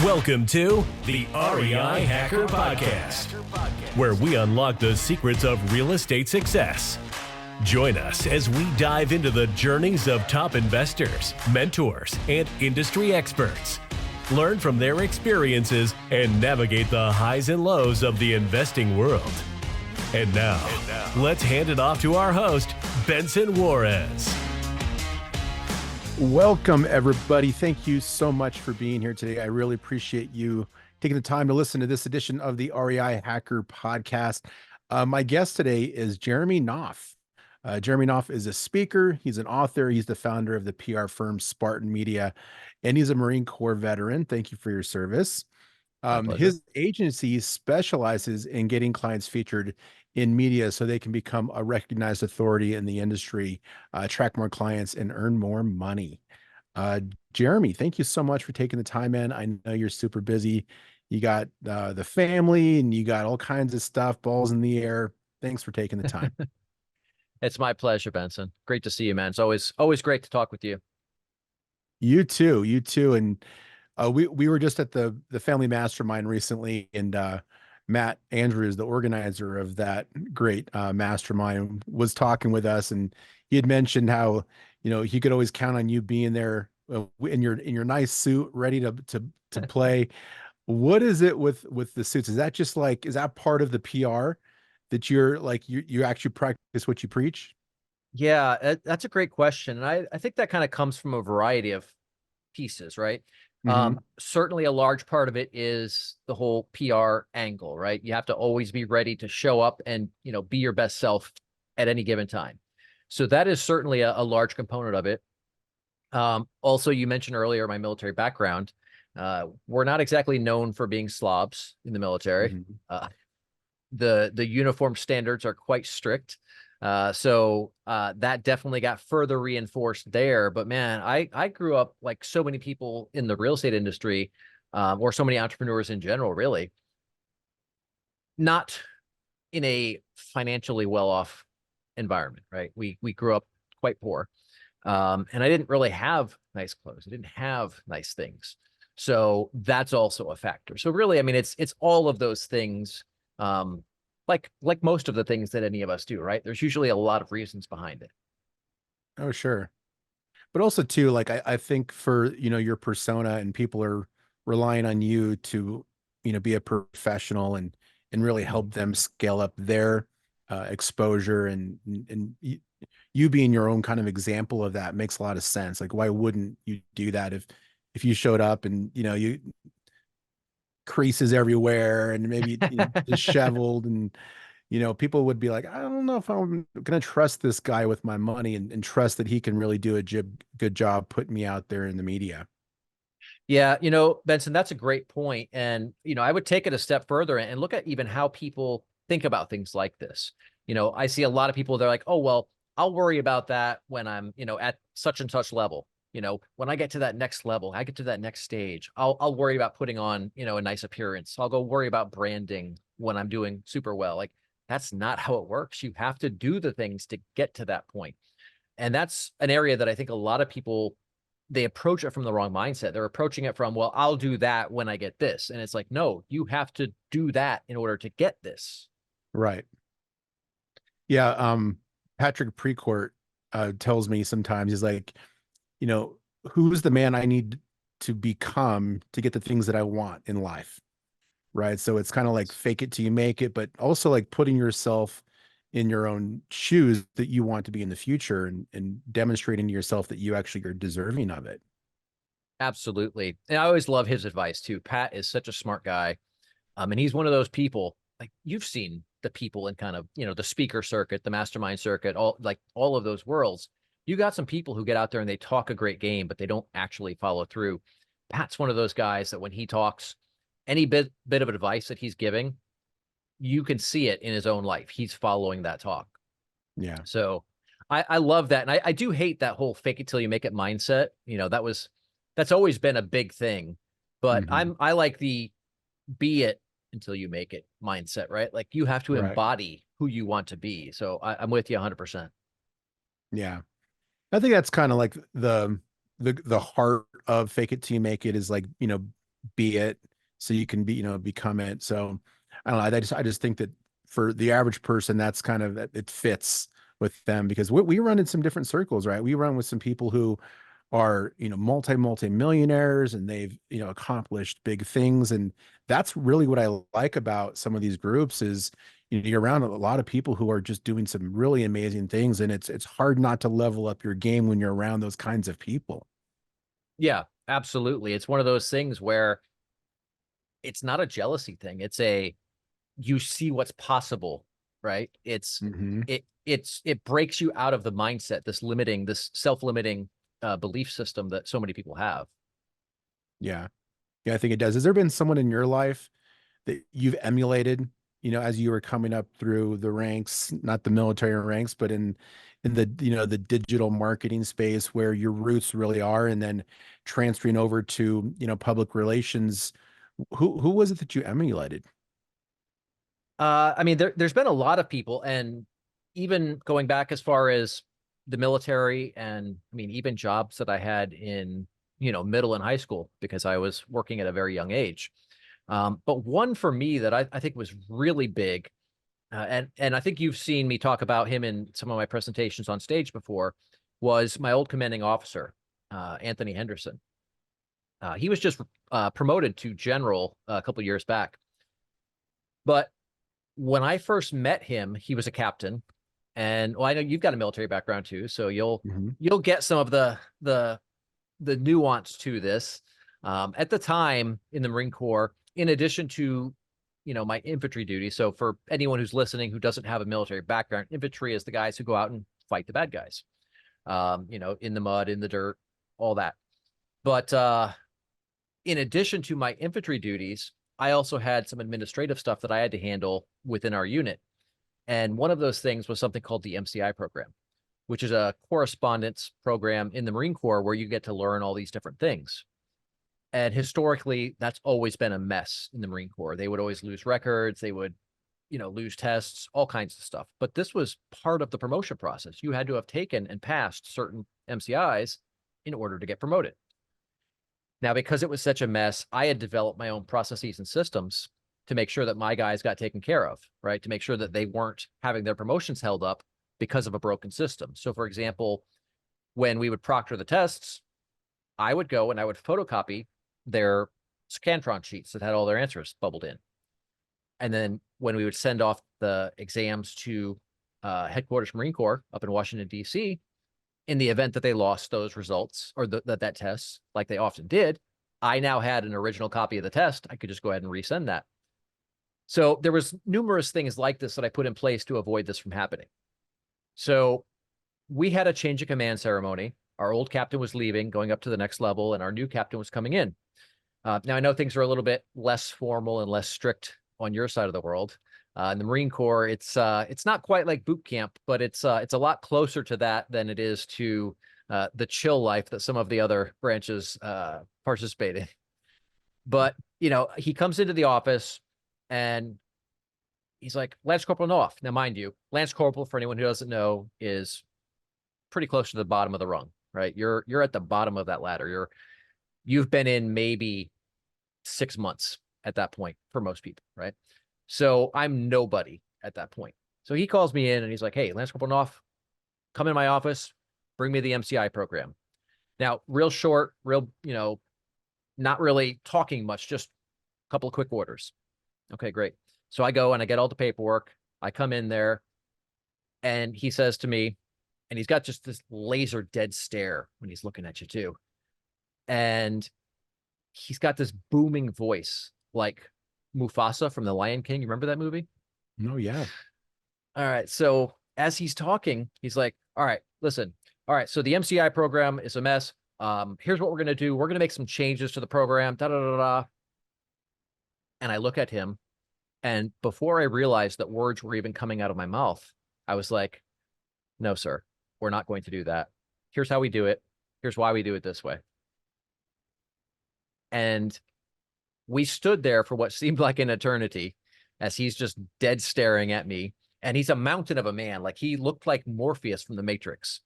Welcome to the REI Hacker Podcast, where we unlock the secrets of real estate success. Join us as we dive into the journeys of top investors, mentors, and industry experts. Learn from their experiences and navigate the highs and lows of the investing world. And now, let's hand it off to our host, Benson Juarez. Welcome, everybody. Thank you so much for being here today. I really appreciate you taking the time to listen to this edition of the REI Hacker Podcast. My guest today is Jeremy Knauff. Jeremy Knauff is a speaker. He's an author. He's the founder of the PR firm Spartan Media, and he's a Marine Corps veteran. Thank you for your service. His agency specializes in getting clients featured in media so they can become a recognized authority in the industry, attract more clients, and earn more money. Jeremy, thank you so much for taking the time in. I know you're super busy. You got the family and you got all kinds of stuff, balls in the air. Thanks for taking the time. It's my pleasure, Benson. Great to see you, man. It's always great to talk with you. You too. And we were just at the family mastermind recently, and Matt Andrews, the organizer of that great mastermind, was talking with us, and he had mentioned how, he could always count on you being there in your nice suit, ready to play. What is it with the suits? Is that part of the PR that you're like, you actually practice what you preach? Yeah, that's a great question. And I think that kind of comes from a variety of pieces, right? Certainly a large part of it is the whole PR angle, right? You have to always be ready to show up and, be your best self at any given time. So that is certainly a large component of it. Also, you mentioned earlier my military background. We're not exactly known for being slobs in the military. The uniform standards are quite strict. So that definitely got further reinforced there. But man, I grew up like so many people in the real estate industry, or so many entrepreneurs in general, really, not in a financially well-off environment, right? We grew up quite poor. And I didn't really have nice clothes. I didn't have nice things. So that's also a factor. So really, I mean, it's all of those things. Like most of the things that any of us do, right? There's usually a lot of reasons behind it. Oh, sure. But also too, like, I think for, your persona, and people are relying on you to, be a professional and really help them scale up their exposure, and you being your own kind of example of that makes a lot of sense. Like, why wouldn't you do that if you showed up and, you creases everywhere and maybe disheveled, and people would be like, I don't know if I'm gonna trust this guy with my money and trust that he can really do a good job putting me out there in the media. Yeah, Benson, that's a great point. And I would take it a step further and look at even how people think about things like this. I see a lot of people, they're like, oh, well, I'll worry about that when I'm at such and such level. When I get to that next level, I get to that next stage, I'll worry about putting on, a nice appearance. I'll go worry about branding when I'm doing super well. Like, that's not how it works. You have to do the things to get to that point. And that's an area that I think a lot of people, they approach it from the wrong mindset. They're approaching it from, well, I'll do that when I get this. And it's like, no, you have to do that in order to get this. Right. Yeah. Patrick Precourt tells me sometimes, he's like, who's the man I need to become to get the things that I want in life? Right. So it's kind of like fake it till you make it, but also like putting yourself in your own shoes that you want to be in the future, and demonstrating to yourself that you actually are deserving of it. Absolutely. And I always love his advice too. Pat is such a smart guy. And he's one of those people, like, you've seen the people in kind of, the speaker circuit, the mastermind circuit, all of those worlds. You got some people who get out there and they talk a great game, but they don't actually follow through. Pat's one of those guys that when he talks, any bit of advice that he's giving, you can see it in his own life. He's following that talk. Yeah. So I love that. And I do hate that whole fake it till you make it mindset. That's always been a big thing, but I like the be it until you make it mindset, right? Like, you have to embody who you want to be. So I'm with you 100%. Yeah. I think that's kind of like the heart of fake it till you make it, is like, be it so you can be, become it. So I don't know. I just think that for the average person, that's kind of, it fits with them, because we run in some different circles, right? We run with some people who are, multi millionaires, and they've, accomplished big things. And that's really what I like about some of these groups is, you're around a lot of people who are just doing some really amazing things. And it's hard not to level up your game when you're around those kinds of people. Yeah, absolutely. It's one of those things where it's not a jealousy thing. It's you see what's possible, right? Hmm. It breaks you out of the mindset, this self-limiting belief system that so many people have. Yeah. Yeah, I think it does. Has there been someone in your life that you've emulated, as you were coming up through the ranks, not the military ranks, but in the, the digital marketing space, where your roots really are, and then transferring over to, public relations? Who was it that you emulated? I mean, there's been a lot of people, and even going back as far as the military, and I mean, even jobs that I had in, middle and high school, because I was working at a very young age. But one for me that I think was really big, and I think you've seen me talk about him in some of my presentations on stage before, was my old commanding officer, Anthony Henderson. He was just promoted to general a couple years back. But when I first met him, he was a captain. And well, I know you've got a military background too, so Mhm. you'll get some of the nuance to this. At the time in the Marine Corps, in addition to my infantry duty. So for anyone who's listening who doesn't have a military background, infantry is the guys who go out and fight the bad guys. In the mud, in the dirt, all that. But in addition to my infantry duties, I also had some administrative stuff that I had to handle within our unit. And one of those things was something called the MCI program, which is a correspondence program in the Marine Corps where you get to learn all these different things. And historically, that's always been a mess in the Marine Corps. They would always lose records. They would, lose tests, all kinds of stuff. But this was part of the promotion process. You had to have taken and passed certain MCIs in order to get promoted. Now, because it was such a mess, I had developed my own processes and systems to make sure that my guys got taken care of, right? To make sure that they weren't having their promotions held up because of a broken system. So, for example, when we would proctor the tests, I would go and I would photocopy their Scantron sheets that had all their answers bubbled in. And then when we would send off the exams to headquarters Marine Corps up in Washington, D.C., in the event that they lost those results or that test, like they often did, I now had an original copy of the test. I could just go ahead and resend that. So there was numerous things like this that I put in place to avoid this from happening. So we had a change of command ceremony. Our old captain was leaving, going up to the next level, and our new captain was coming in. Now, I know things are a little bit less formal and less strict on your side of the world. In the Marine Corps, it's not quite like boot camp, but it's a lot closer to that than it is to the chill life that some of the other branches participate in. But he comes into the office and he's like, Lance Corporal Knauff. Now, mind you, Lance Corporal, for anyone who doesn't know, is pretty close to the bottom of the rung, right? You're at the bottom of that ladder. You've been in maybe 6 months at that point for most people, right? So I'm nobody at that point. So he calls me in and he's like, hey, Lance Corporal Knauff, come in my office, bring me the MCI program. Now, real short, not really talking much, just a couple of quick orders. Okay, great. So I go and I get all the paperwork. I come in there and he says to me, and he's got just this laser dead stare when he's looking at you too. And he's got this booming voice like Mufasa from The Lion King. You remember that movie? No, yeah. All right. So as he's talking, he's like, all right, listen. All right. So the MCI program is a mess. Here's what we're going to do. We're going to make some changes to the program. Da, da, da, da. And I look at him, and before I realized that words were even coming out of my mouth, I was like, no, sir, we're not going to do that. Here's how we do it. Here's why we do it this way. And we stood there for what seemed like an eternity as he's just dead staring at me. And he's a mountain of a man. Like he looked like Morpheus from the Matrix.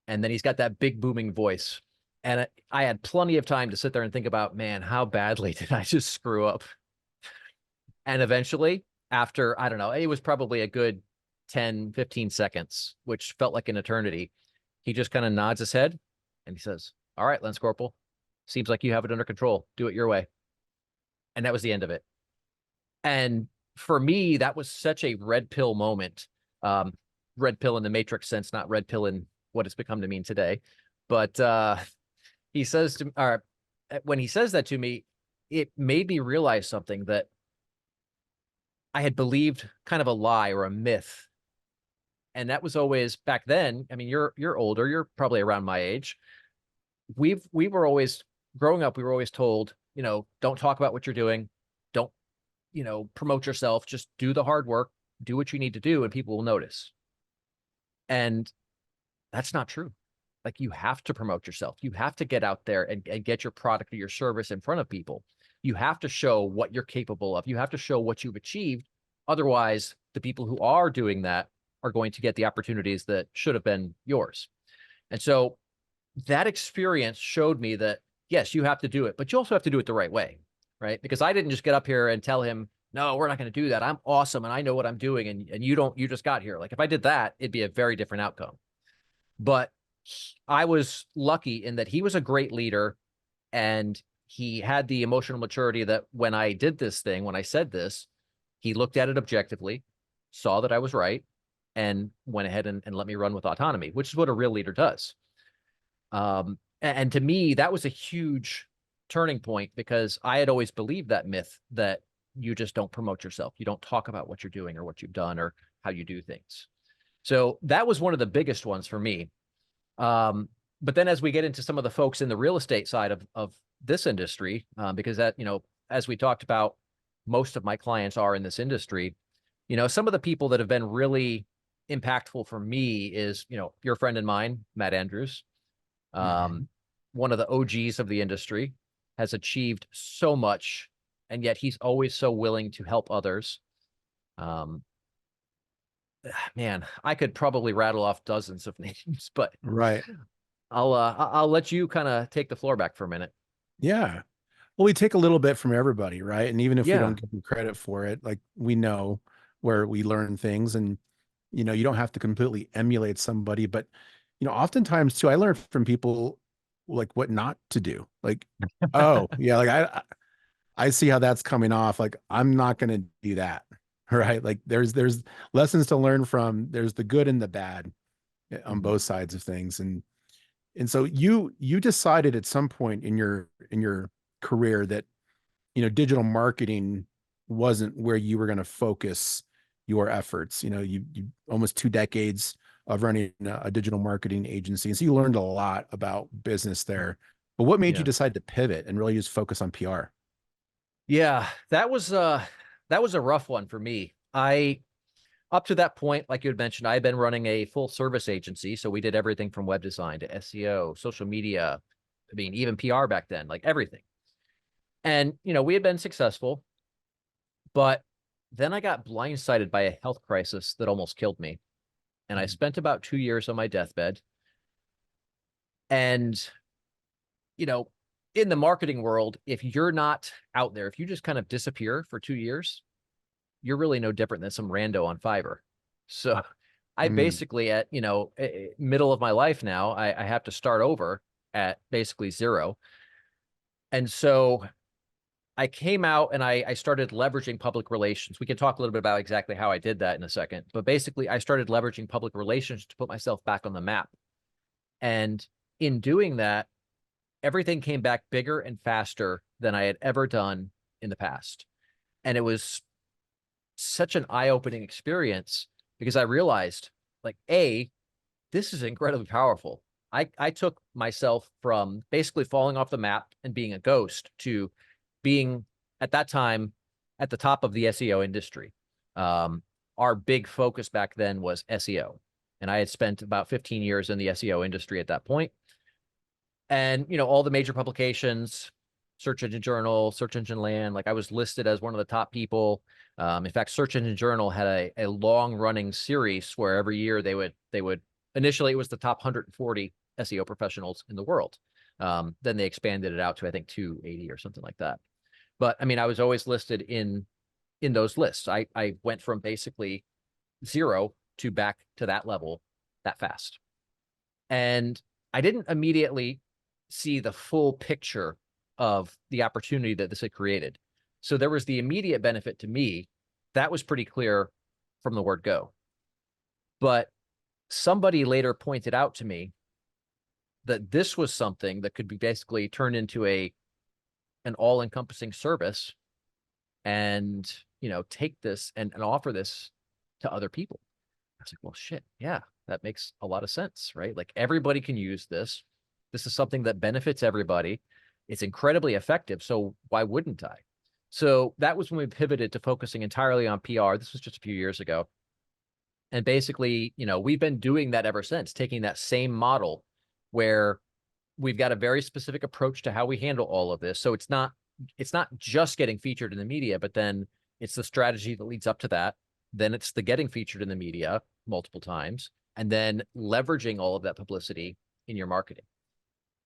And then he's got that big booming voice. And I had plenty of time to sit there and think about, man, how badly did I just screw up? And eventually, after, I don't know, it was probably a good 10, 15 seconds, which felt like an eternity. He just kind of nods his head and he says, all right, Lance Corporal, seems like you have it under control. Do it your way. And that was the end of it. And for me, that was such a red pill moment. Red pill in the Matrix sense, not red pill in what it's become to mean today. But he says to, or when he says that to me, it made me realize something that I had believed kind of a lie or a myth. And that was always back then. I mean, you're older, you're probably around my age. We were always growing up, we were always told, you know, don't talk about what you're doing. Don't, you know, promote yourself, just do the hard work, do what you need to do, and people will notice. And that's not true. Like, you have to promote yourself. You have to get out there and get your product or your service in front of people. You have to show what you're capable of. You have to show what you've achieved. Otherwise, the people who are doing that are going to get the opportunities that should have been yours. And so that experience showed me that, yes, you have to do it, but you also have to do it the right way, right? Because I didn't just get up here and tell him, no, we're not going to do that. I'm awesome and I know what I'm doing, and you just got here. Like, if I did that, it'd be a very different outcome. But I was lucky in that he was a great leader, and he had the emotional maturity that when I did this thing, when I said this, he looked at it objectively, saw that I was right, and went ahead and let me run with autonomy, which is what a real leader does. And to me, that was a huge turning point, because I had always believed that myth that you just don't promote yourself. You don't talk about what you're doing or what you've done or how you do things. So that was one of the biggest ones for me. But then as we get into some of the folks in the real estate side of this industry, because that, you know, as we talked about, most of my clients are in this industry, you know, some of the people that have been really impactful for me is, you know, your friend and mine, Matt Andrews, one of the OGs of the industry, has achieved so much, and yet he's always so willing to help others. Man, I could probably rattle off dozens of names, but Right. I'll let you kind of take the floor back for a minute. Yeah. Well, we take a little bit from everybody, right? And even if we Yeah. don't give them credit for it, like, we know where we learn things, and, you know, you don't have to completely emulate somebody, but, you know, oftentimes too, I learned from people like what not to do. Like, oh yeah, like I see how that's coming off. Like, I'm not going to do that. Right. Like, there's lessons to learn from. There's the good and the bad on both sides of things. And so you decided at some point in your career that, you know, digital marketing wasn't where you were going to focus your efforts. You know, you almost 2 decades of running a digital marketing agency. And so you learned a lot about business there. But what made you decide to pivot and really just focus on PR? Yeah, that was a rough one for me. Up to that point, like you had mentioned, I had been running a full service agency. So we did everything from web design to SEO, social media. I mean, even PR back then, like everything. And, you know, we had been successful, but then I got blindsided by a health crisis that almost killed me. And I spent about 2 years on my deathbed. And, you know, in the marketing world, if you're not out there, if you just kind of disappear for 2 years, you're really no different than some rando on Fiverr. So I basically, at, you know, middle of my life now, I have to start over at basically zero. And so I came out and I started leveraging public relations. We can talk a little bit about exactly how I did that in a second, but basically I started leveraging public relations to put myself back on the map. And in doing that, everything came back bigger and faster than I had ever done in the past. And it was such an eye-opening experience, because I realized, like, this is incredibly powerful. I took myself from basically falling off the map and being a ghost to being, at that time, at the top of the SEO industry. Our big focus back then was SEO. And I had spent about 15 years in the SEO industry at that point. And, you know, all the major publications, Search Engine Journal, Search Engine Land, like, I was listed as one of the top people. In fact, Search Engine Journal had a long running series where every year they would, initially it was the top 140 SEO professionals in the world. Then they expanded it out to, I think, 280 or something like that. But I mean, I was always listed in those lists. I went from basically 0 to back to that level that fast. And I didn't immediately see the full picture of the opportunity that this had created. So there was the immediate benefit to me. That was pretty clear from the word go. But somebody later pointed out to me that this was something that could be basically turned into an all-encompassing service and, take this and offer this to other people. I was like, well, shit, yeah, that makes a lot of sense, right? Like everybody can use this. This is something that benefits everybody. It's incredibly effective. So why wouldn't I? So that was when we pivoted to focusing entirely on PR. This was just a few years ago. And basically, we've been doing that ever since, taking that same model where we've got a very specific approach to how we handle all of this. So it's not just getting featured in the media, but then it's the strategy that leads up to that. Then it's the getting featured in the media multiple times, and then leveraging all of that publicity in your marketing.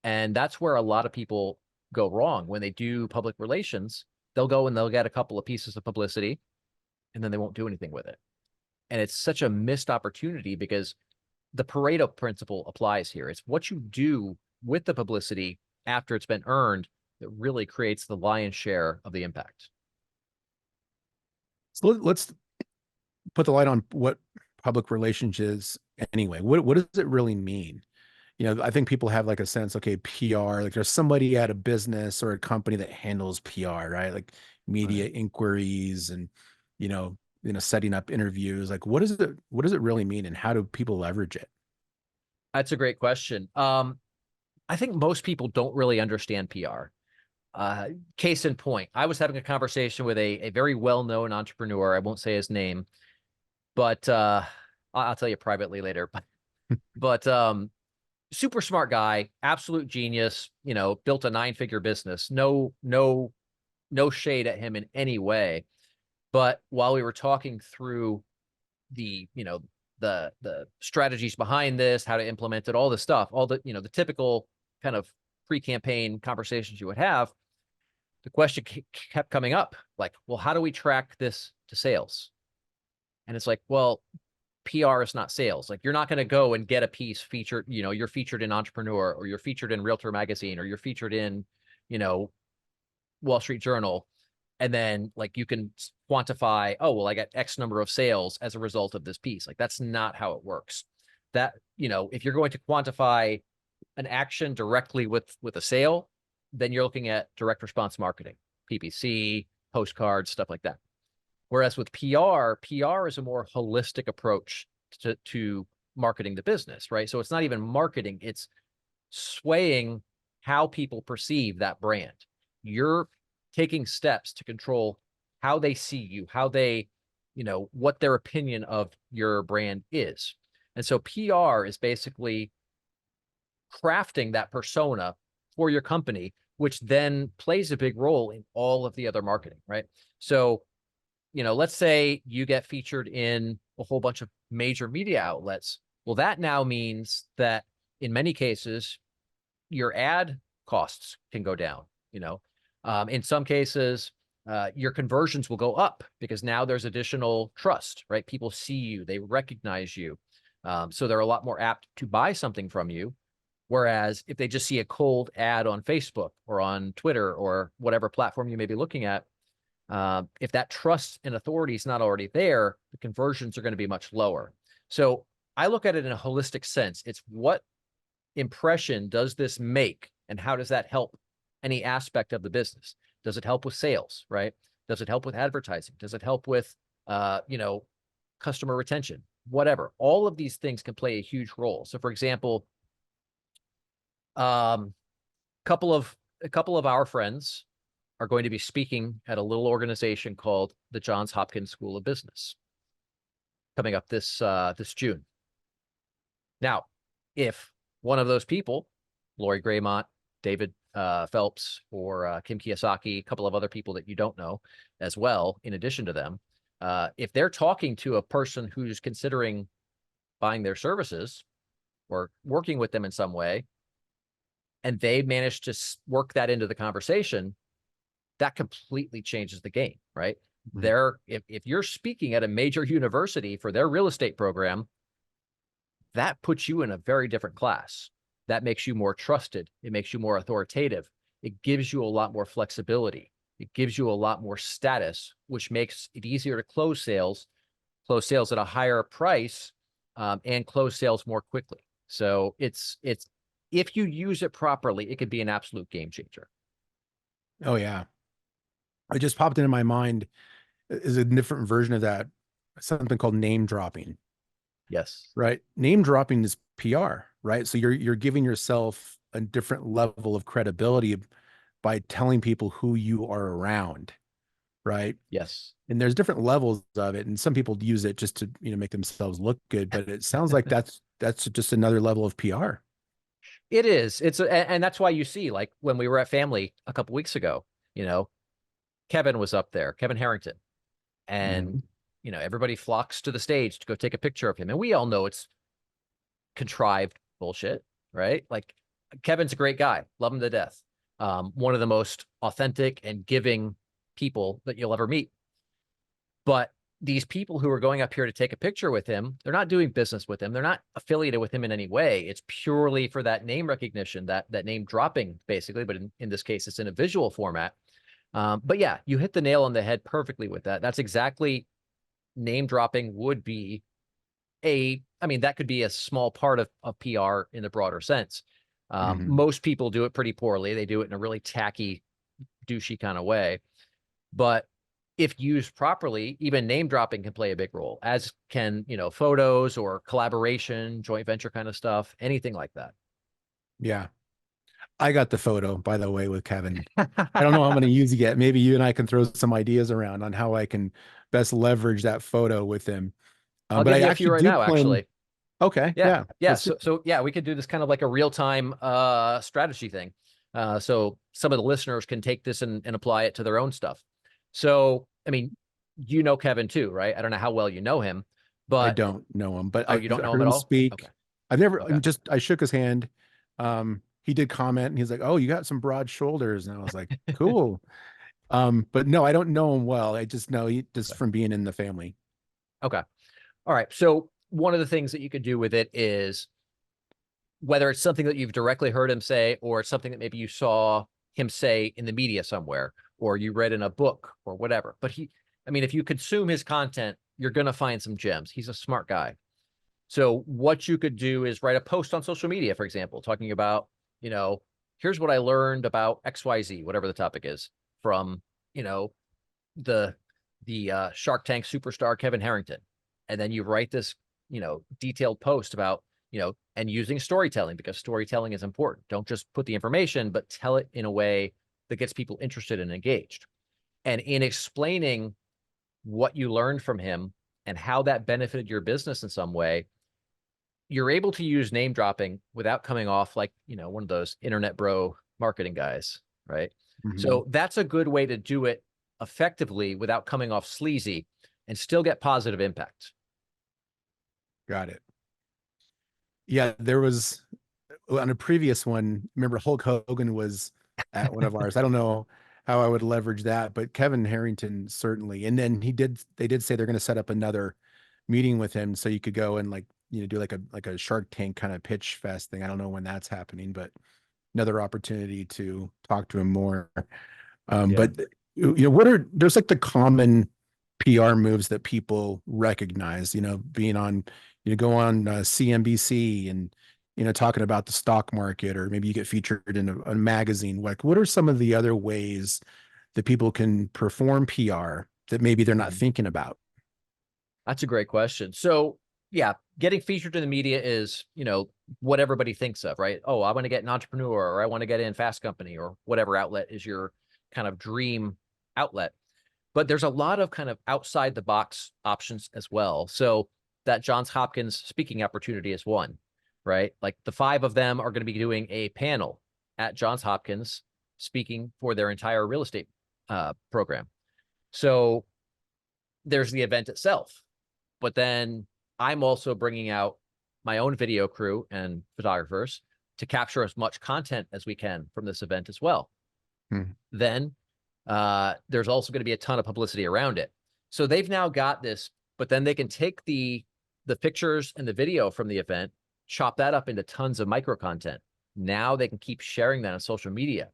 And that's where a lot of people go wrong. When they do public relations, they'll go and they'll get a couple of pieces of publicity, and then they won't do anything with it. And it's such a missed opportunity because the Pareto principle applies here. It's what you do with the publicity after it's been earned that really creates the lion's share of the impact. So let's put the light on what public relations is anyway. What does it really mean? I think people have like a sense, okay, PR, like there's somebody at a business or a company that handles PR, right? Like media inquiries and, setting up interviews. Like what does it really mean and how do people leverage it? That's a great question. I think most people don't really understand PR. Case in point, I was having a conversation with a very well-known entrepreneur. I won't say his name, but I'll tell you privately later. But super smart guy, absolute genius, built a 9-figure business. No shade at him in any way. But while we were talking through the strategies behind this, how to implement it, all this stuff, all the, the typical kind of pre-campaign conversations you would have, the question kept coming up, like, well, how do we track this to sales? And it's like, well, PR is not sales. Like, you're not going to go and get a piece featured, you're featured in Entrepreneur, or you're featured in Realtor Magazine, or you're featured in, Wall Street Journal. And then like you can quantify, oh, well, I got X number of sales as a result of this piece. Like, that's not how it works. That, if you're going to quantify an action directly with a sale, then you're looking at direct response marketing, PPC, postcards, stuff like that. Whereas with PR is a more holistic approach to marketing the business, right? So it's not even marketing, it's swaying how people perceive that brand. You're taking steps to control how they see you, how they, what their opinion of your brand is. And so PR is basically crafting that persona for your company, which then plays a big role in all of the other marketing, right? So, let's say you get featured in a whole bunch of major media outlets. Well, that now means that in many cases, your ad costs can go down, in some cases, your conversions will go up because now there's additional trust, right? People see you, they recognize you. So they're a lot more apt to buy something from you. Whereas if they just see a cold ad on Facebook or on Twitter or whatever platform you may be looking at, if that trust and authority is not already there, the conversions are going to be much lower. So I look at it in a holistic sense. It's what impression does this make and how does that help any aspect of the business? Does it help with sales, right? Does it help with advertising? Does it help with, customer retention? Whatever. All of these things can play a huge role. So for example, a couple of our friends are going to be speaking at a little organization called the Johns Hopkins School of Business coming up this June. Now, if one of those people, Lori Graymont, David Phelps, or Kim Kiyosaki, a couple of other people that you don't know as well, in addition to them, if they're talking to a person who's considering buying their services or working with them in some way, and they manage to work that into the conversation, that completely changes the game, right? If you're speaking at a major university for their real estate program, that puts you in a very different class. That makes you more trusted. It makes you more authoritative. It gives you a lot more flexibility. It gives you a lot more status, which makes it easier to close sales at a higher price, and close sales more quickly. So it's if you use it properly, it could be an absolute game changer. Oh yeah. It just popped into my mind is a different version of that, something called name dropping. Yes. Right. Name dropping is PR, right? So you're giving yourself a different level of credibility by telling people who you are around, right? Yes. And there's different levels of it, and some people use it just to, make themselves look good, but it sounds like that's just another level of PR. It is. And that's why you see, like when we were at family a couple weeks ago, Kevin was up there, Kevin Harrington, and everybody flocks to the stage to go take a picture of him. And we all know it's contrived bullshit, right? Like Kevin's a great guy. Love him to death. One of the most authentic and giving people that you'll ever meet. But these people who are going up here to take a picture with him, they're not doing business with him. They're not affiliated with him in any way. It's purely for that name recognition, that name dropping, basically. But in this case, it's in a visual format. But yeah, you hit the nail on the head perfectly with that. That's exactly name dropping would be that could be a small part of PR in the broader sense. Most people do it pretty poorly. They do it in a really tacky, douchey kind of way. But if used properly, even name dropping can play a big role, as can, photos or collaboration, joint venture kind of stuff, anything like that. Yeah. I got the photo, by the way, with Kevin. I don't know how I'm going to use it yet. Maybe you and I can throw some ideas around on how I can best leverage that photo with him. I'll But give I you a few actually right do now, plan. actually. Okay. Yeah. Yeah. So yeah, we could do this kind of like a real-time strategy thing. So some of the listeners can take this and apply it to their own stuff. So, Kevin too, right? I don't know how well you know him, but I don't know him, but you don't I've know heard him at him all? speak. Okay. I've never Okay. I shook his hand. He did comment and he's like, "Oh, you got some broad shoulders." And I was like, "Cool." But no, I don't know him well. I just know he just from being in the family. Okay. All right. So one of the things that you could do with it is, whether it's something that you've directly heard him say, or it's something that maybe you saw him say in the media somewhere, or you read in a book or whatever. But if you consume his content, you're going to find some gems. He's a smart guy. So what you could do is write a post on social media, for example, talking about, here's what I learned about XYZ, whatever the topic is, from, the Shark Tank superstar Kevin Harrington. And then you write this, detailed post about, and using storytelling, because storytelling is important. Don't just put the information, but tell it in a way that gets people interested and engaged. And in explaining what you learned from him and how that benefited your business in some way, you're able to use name dropping without coming off like, one of those internet bro marketing guys, right? So that's a good way to do it effectively without coming off sleazy and still get positive impact. Got it. Yeah, there was on a previous one, remember Hulk Hogan was at one of ours. I don't know how I would leverage that, but Kevin Harrington certainly. And then they did say they're going to set up another meeting with him so you could go and do like a Shark Tank kind of pitch fest thing. I don't know when that's happening, but another opportunity to talk to him more. But there's like the common PR moves that people recognize, being on, go on CNBC and, talking about the stock market, or maybe you get featured in a magazine. Like, what are some of the other ways that people can perform PR that maybe they're not thinking about? That's a great question. So yeah, getting featured in the media is, what everybody thinks of, right? Oh, I want to get an entrepreneur, or I want to get in Fast Company, or whatever outlet is your kind of dream outlet. But there's a lot of kind of outside the box options as well. So that Johns Hopkins speaking opportunity is one, right? Like the 5 of them are going to be doing a panel at Johns Hopkins speaking for their entire real estate program. So there's the event itself, but then I'm also bringing out my own video crew and photographers. to capture as much content as we can from this event as well. Hmm. Then there's also going to be a ton of publicity around it. So they've now got this, but then they can take the pictures and the video from the event, chop that up into tons of micro content. Now they can keep sharing that on social media.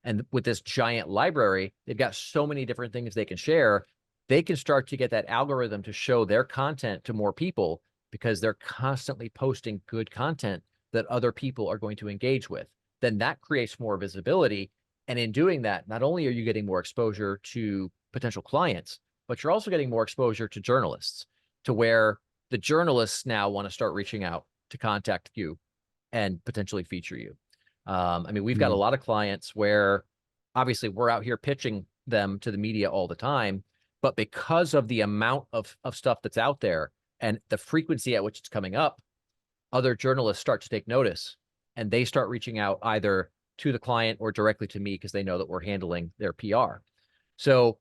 And with this giant library, they've got so many different things they can share. They can start to get that algorithm to show their content to more people because they're constantly posting good content that other people are going to engage with. Then that creates more visibility. And in doing that, not only are you getting more exposure to potential clients, but you're also getting more exposure to journalists, to where the journalists now want to start reaching out to contact you and potentially feature you. I mean, we've got a lot of clients where obviously we're out here pitching them to the media all the time, but because of the amount of stuff that's out there and the frequency at which it's coming up, other journalists start to take notice and they start reaching out either to the client or directly to me because they know that we're handling their PR. So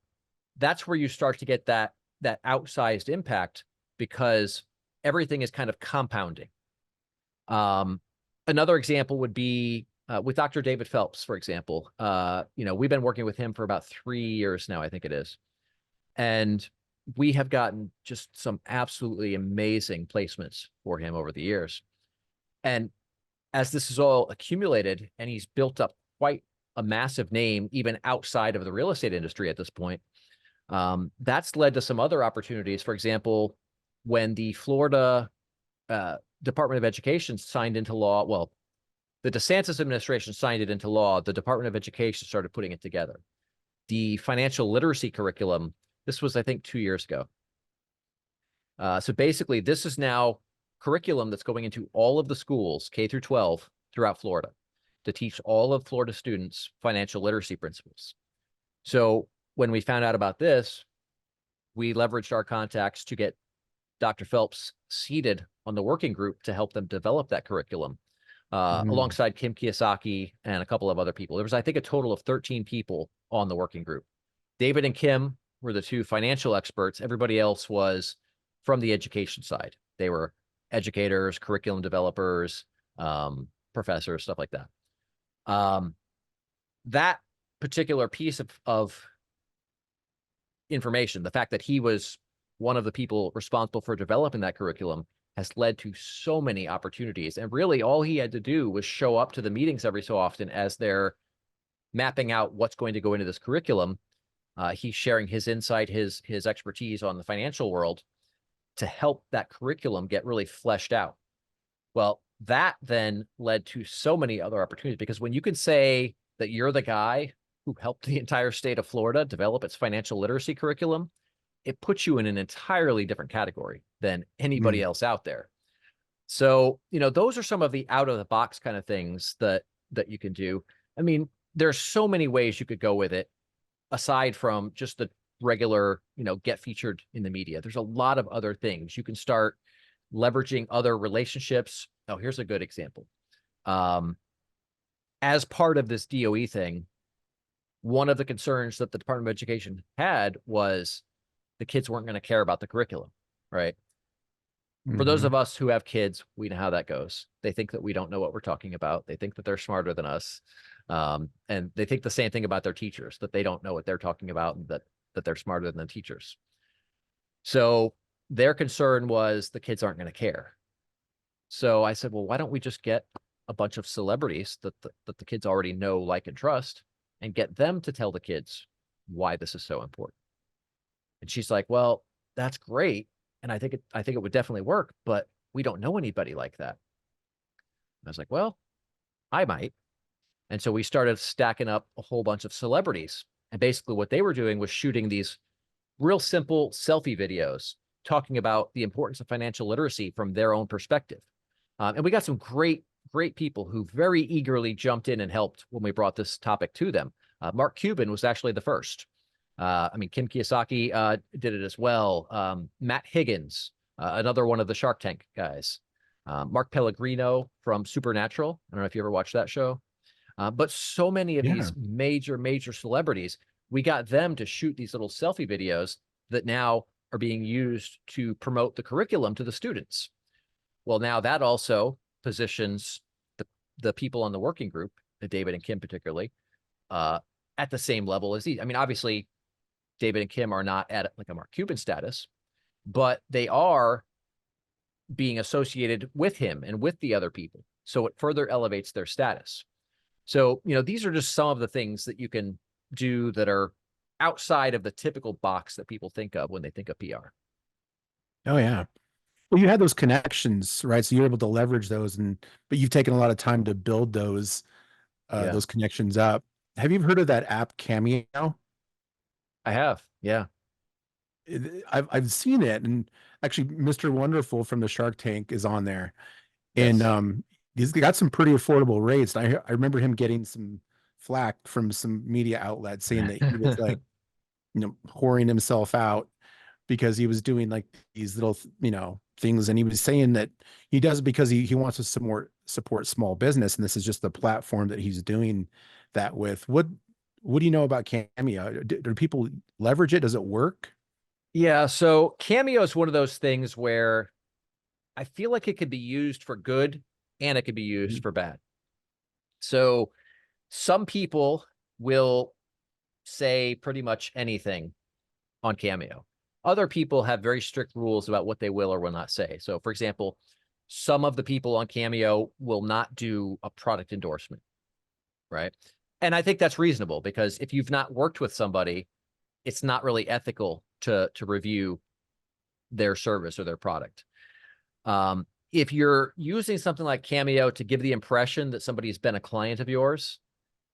that's where you start to get that outsized impact because everything is kind of compounding. Another example would be with Dr. David Phelps, for example. We've been working with him for about 3 years now, I think it is. And we have gotten just some absolutely amazing placements for him over the years. And as this is all accumulated and he's built up quite a massive name, even outside of the real estate industry at this point, that's led to some other opportunities. For example, when the Florida Department of Education signed into law, well, the DeSantis administration signed it into law, the Department of Education started putting it together. The financial literacy curriculum, this was, I think, 2 years ago. So basically, this is now curriculum that's going into all of the schools, K through 12, throughout Florida, to teach all of Florida students financial literacy principles. So when we found out about this, we leveraged our contacts to get Dr. Phelps seated on the working group to help them develop that curriculum, alongside Kim Kiyosaki and a couple of other people. There was, I think, a total of 13 people on the working group. David and Kim were the two financial experts. Everybody else was from the education side. They were educators, curriculum developers, professors, stuff like that. That particular piece of information, the fact that he was one of the people responsible for developing that curriculum, has led to so many opportunities. And really all he had to do was show up to the meetings every so often as they're mapping out what's going to go into this curriculum. He's sharing his insight, his expertise on the financial world to help that curriculum get really fleshed out. Well, that then led to so many other opportunities, because when you can say that you're the guy who helped the entire state of Florida develop its financial literacy curriculum, it puts you in an entirely different category than anybody else out there. So, those are some of the out of the box kind of things that you can do. I mean, there's so many ways you could go with it aside from just the regular, get featured in the media. There's a lot of other things. You can start leveraging other relationships. Oh, here's a good example. As part of this DOE thing, one of the concerns that the Department of Education had was the kids weren't going to care about the curriculum, right? For those of us who have kids, we know how that goes. They think that we don't know what we're talking about. They think that they're smarter than us. And they think the same thing about their teachers, that they don't know what they're talking about and that they're smarter than the teachers. So their concern was the kids aren't going to care. So I said, well, why don't we just get a bunch of celebrities that the kids already know, like, and trust, and get them to tell the kids why this is so important. And she's like, well, that's great. And I think it would definitely work, but we don't know anybody like that. And I was like, well, I might. And so we started stacking up a whole bunch of celebrities. And basically what they were doing was shooting these real simple selfie videos talking about the importance of financial literacy from their own perspective. And we got some great people who very eagerly jumped in and helped when we brought this topic to them. Mark Cuban was actually the first. Kim Kiyosaki did it as well. Matt Higgins, another one of the Shark Tank guys. Mark Pellegrino from Supernatural. I don't know if you ever watched that show. But so many of these major celebrities, we got them to shoot these little selfie videos that now are being used to promote the curriculum to the students. Well, now that also positions the people on the working group, David and Kim particularly, at the same level as these. I mean, obviously, David and Kim are not at like a Mark Cuban status, but they are being associated with him and with the other people. So it further elevates their status. So, these are just some of the things that you can do that are outside of the typical box that people think of when they think of PR. Oh yeah. Well, you had those connections, right? So you're able to leverage those, but you've taken a lot of time to build those connections up. Have you heard of that app Cameo? I have. Yeah. I've seen it, and actually Mr. Wonderful from the Shark Tank is on there. Yes. And he's got some pretty affordable rates. I remember him getting some flack from some media outlets saying that he was like, whoring himself out because he was doing like these little, things. And he was saying that he does it because he wants to support small business. And this is just the platform that he's doing that with. What do you know about Cameo? Do people leverage it? Does it work? Yeah. So Cameo is one of those things where I feel like it could be used for good and it could be used for bad. So some people will say pretty much anything on Cameo. Other people have very strict rules about what they will or will not say. So for example, some of the people on Cameo will not do a product endorsement, right? And I think that's reasonable because if you've not worked with somebody, it's not really ethical to review their service or their product. If you're using something like Cameo to give the impression that somebody's been a client of yours,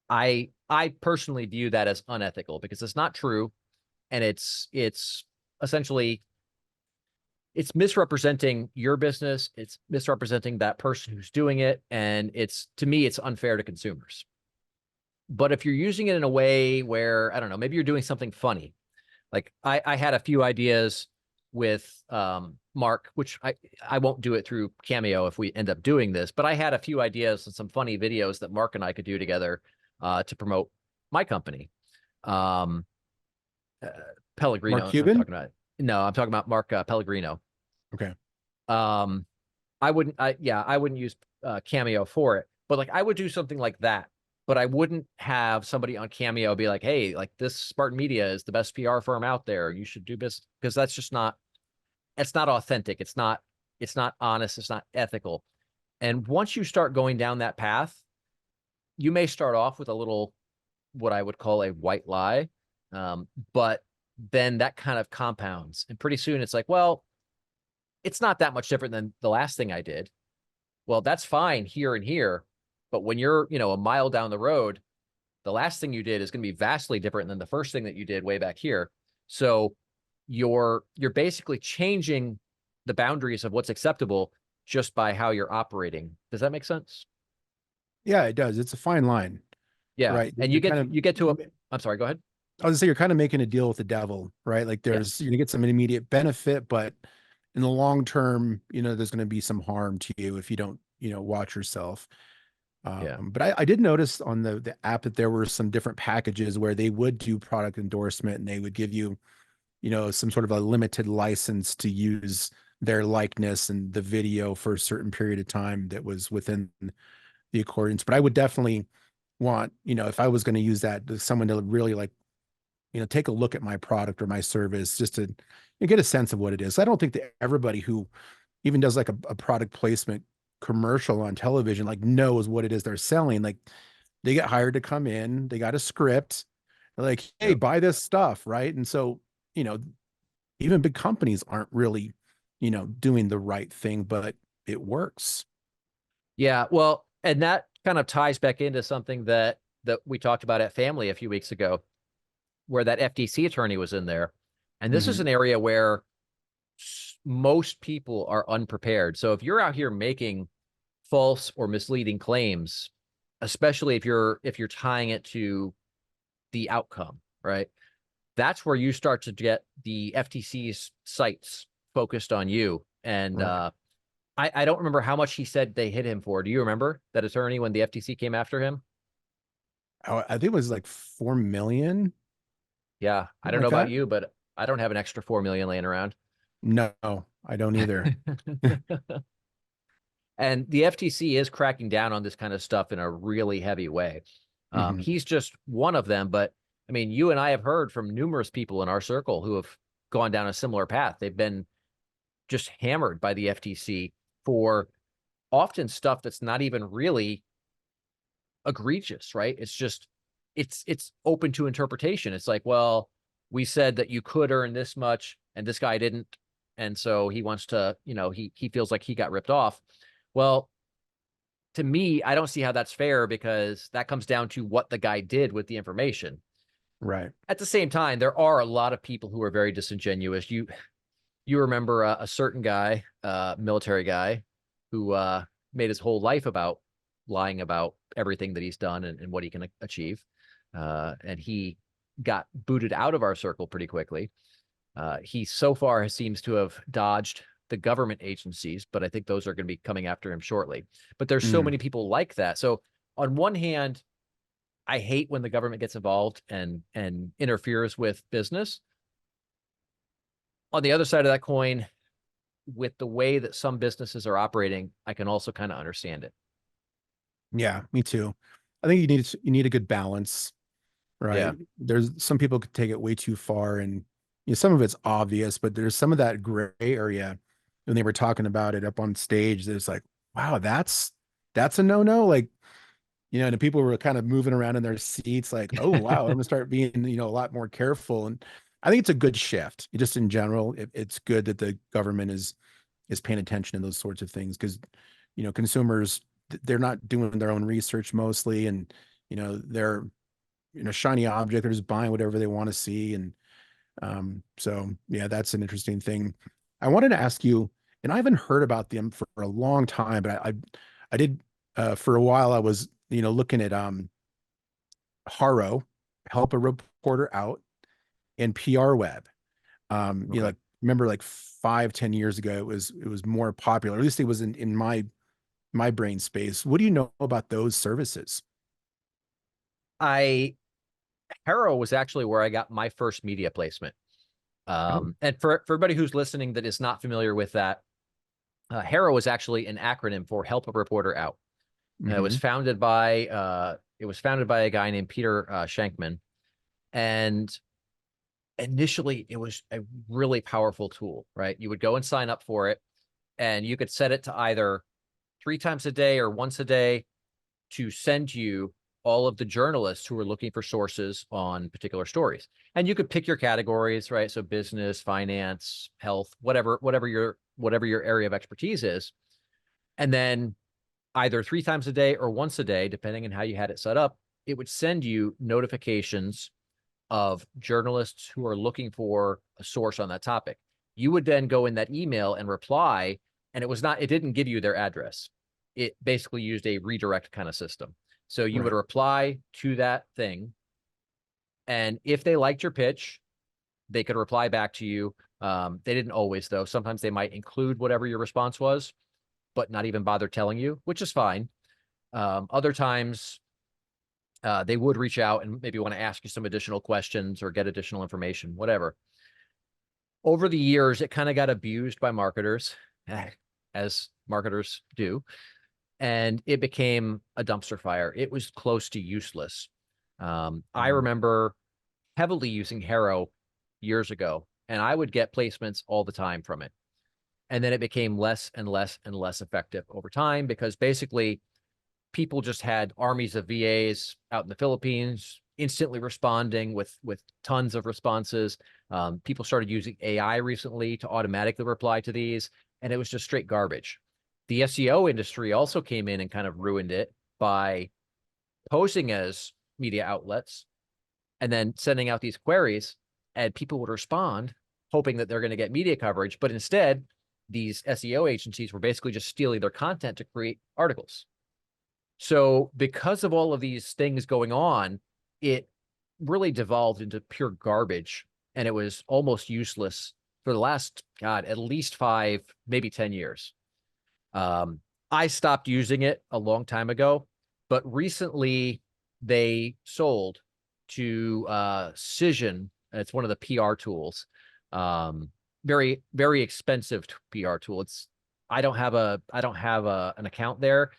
I personally view that as unethical because it's not true. And it's essentially, it's misrepresenting your business. It's misrepresenting that person who's doing it. And to me, it's unfair to consumers. But if you're using it in a way where, I don't know, maybe you're doing something funny. Like I had a few ideas with Mark, which I won't do it through Cameo if we end up doing this, but I had a few ideas and some funny videos that Mark and I could do together to promote my company. Pellegrino. Mark Cuban? I'm talking about Mark Pellegrino. Okay. I wouldn't use Cameo for it, but like I would do something like that. But I wouldn't have somebody on Cameo be like, hey, like this Spartan Media is the best PR firm out there. You should do business, because that's just it's not authentic. It's not honest. It's not ethical. And once you start going down that path, you may start off with a little, what I would call a white lie. But then that kind of compounds. And pretty soon it's like, well, it's not that much different than the last thing I did. Well, that's fine here and here. But when you're, a mile down the road, the last thing you did is going to be vastly different than the first thing that you did way back here. So you're basically changing the boundaries of what's acceptable just by how you're operating. Does that make sense? Yeah, it does. It's a fine line. Yeah. Right. And you get to I'm sorry, go ahead. I was gonna say you're kind of making a deal with the devil, right? Like you're gonna get some immediate benefit, but in the long term, there's going to be some harm to you if you don't, watch yourself. But I did notice on the app that there were some different packages where they would do product endorsement and they would give you, some sort of a limited license to use their likeness and the video for a certain period of time that was within the accordance. But I would definitely want, if I was going to use that, someone to really like, take a look at my product or my service just to get a sense of what it is. I don't think that everybody who even does like a product placement commercial on television like knows what it is they're selling. Like they get hired to come in, they got a script, they're like, hey, buy this stuff, right? And so even big companies aren't really doing the right thing, but it works. Yeah, well, and that kind of ties back into something that we talked about at Family a few weeks ago, where that FTC attorney was in there. And this is an area where most people are unprepared. So if you're out here making false or misleading claims, especially if you're tying it to the outcome, right? That's where you start to get the FTC's sights focused on you. And I don't remember how much he said they hit him for. Do you remember that attorney when the FTC came after him? I think it was like 4 million. Yeah, I don't know about you, but I don't have an extra 4 million laying around. No, I don't either. And the FTC is cracking down on this kind of stuff in a really heavy way. Mhm. He's just one of them. But I mean, you and I have heard from numerous people in our circle who have gone down a similar path. They've been just hammered by the FTC for often stuff that's not even really egregious, right? It's just, it's open to interpretation. It's like, well, we said that you could earn this much and this guy didn't. And so he wants to, he feels like he got ripped off. Well, to me, I don't see how that's fair, because that comes down to what the guy did with the information. Right. At the same time, there are a lot of people who are very disingenuous. You remember a certain guy, military guy, who made his whole life about lying about everything that he's done and what he can achieve. And he got booted out of our circle pretty quickly. He so far seems to have dodged the government agencies, but I think those are going to be coming after him shortly. But there's so many people like that. So on one hand, I hate when the government gets involved and interferes with business. On the other side of that coin, with the way that some businesses are operating, I can also kind of understand it. Yeah, me too. I think you need a good balance, right? Yeah. There's some people could take it way too far, and some of it's obvious, but there's some of that gray area when they were talking about it up on stage. There's like, wow, that's a no-no. Like, and the people were kind of moving around in their seats, like, oh wow, I'm gonna start being, a lot more careful. And I think it's a good shift. Just in general, it's good that the government is paying attention to those sorts of things, because consumers, they're not doing their own research mostly, and they're shiny object, they're just buying whatever they want to see. And so yeah, that's an interesting thing. I wanted to ask you, and I haven't heard about them for a long time, but I did for a while. I was looking at Haro, Help a Reporter Out, and PR Web. Okay. Like, remember, like 5-10 years ago, it was more popular. At least it was in my brain space. What do you know about those services? Haro was actually where I got my first media placement. Oh. And for everybody who's listening that is not familiar with that, Haro is actually an acronym for Help a Reporter Out. It was founded by a guy named Peter Shankman, and initially it was a really powerful tool, right? You would go and sign up for it, and you could set it to either 3 times a day or once a day to send you all of the journalists who are looking for sources on particular stories. And you could pick your categories, right? So business, finance, health, whatever your area of expertise is. And then either 3 times a day or once a day, depending on how you had it set up, it would send you notifications of journalists who are looking for a source on that topic. You would then go in that email and reply, and it didn't give you their address. It basically used a redirect kind of system. So you would reply to that thing, and if they liked your pitch, they could reply back to you. They didn't always, though. Sometimes they might include whatever your response was, but not even bother telling you, which is fine. Other times, they would reach out and maybe want to ask you some additional questions or get additional information, whatever. Over the years, it kind of got abused by marketers, as marketers do, and it became a dumpster fire. It was close to useless. I remember heavily using Haro years ago, and I would get placements all the time from it. And then it became less and less and less effective over time, because basically people just had armies of VAs out in the Philippines instantly responding with tons of responses. People started using AI recently to automatically reply to these, and it was just straight garbage. The SEO industry also came in and kind of ruined it by posing as media outlets and then sending out these queries, and people would respond hoping that they're going to get media coverage. But instead, these SEO agencies were basically just stealing their content to create articles. So because of all of these things going on, it really devolved into pure garbage, and it was almost useless for the last, at least 5, maybe 10 years. I stopped using it a long time ago, but recently they sold to Cision. It's one of the PR tools. Very, very expensive PR tool. It's I don't have an account there,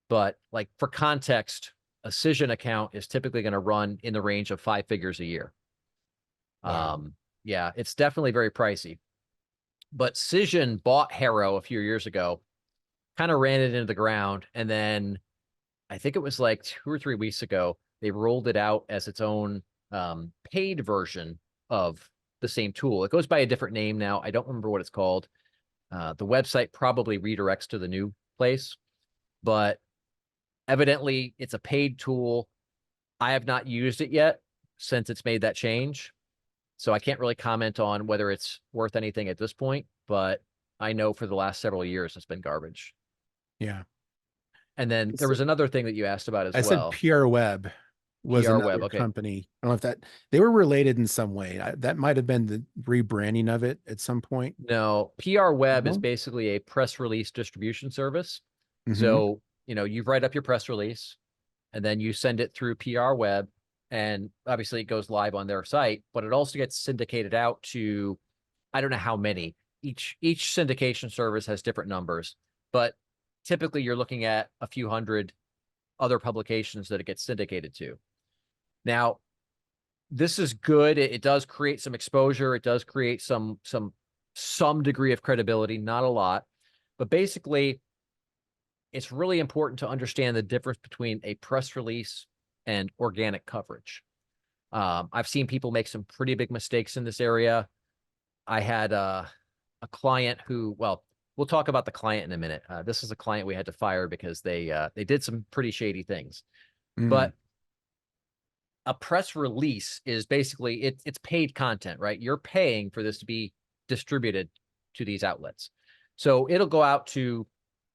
but like for context, a Cision account is typically going to run in the range of 5 figures a year. Wow. Yeah, it's definitely very pricey. But Cision bought Harrow a few years ago, kind of ran it into the ground, and then I think it was like 2 or 3 weeks ago, they rolled it out as its own paid version of the same tool. It goes by a different name now. I don't remember what it's called. The website probably redirects to the new place, but evidently it's a paid tool. I have not used it yet since it's made that change. So I can't really comment on whether it's worth anything at this point, but I know for the last several years it's been garbage. Yeah. And then there was another thing that you asked about as I said well. PR Web was PR another Web, okay. company. I don't know if that they were related in some way. That might have been the rebranding of it at some point. No, PR Web is No? basically a press release distribution service. Mhm. So, you write up your press release and then you send it through PR Web, and obviously it goes live on their site, but it also gets syndicated out to, I don't know how many. Each syndication service has different numbers, but typically you're looking at a few hundred other publications that it gets syndicated to. Now, this is good. It does create some exposure. It does create some degree of credibility, not a lot, but basically it's really important to understand the difference between a press release and organic coverage. I've seen people make some pretty big mistakes in this area. I had a client who, well, we'll talk about the client in a minute. This is a client we had to fire because they did some pretty shady things. Mm. But a press release is basically it's paid content, right? You're paying for this to be distributed to these outlets. So it'll go out to,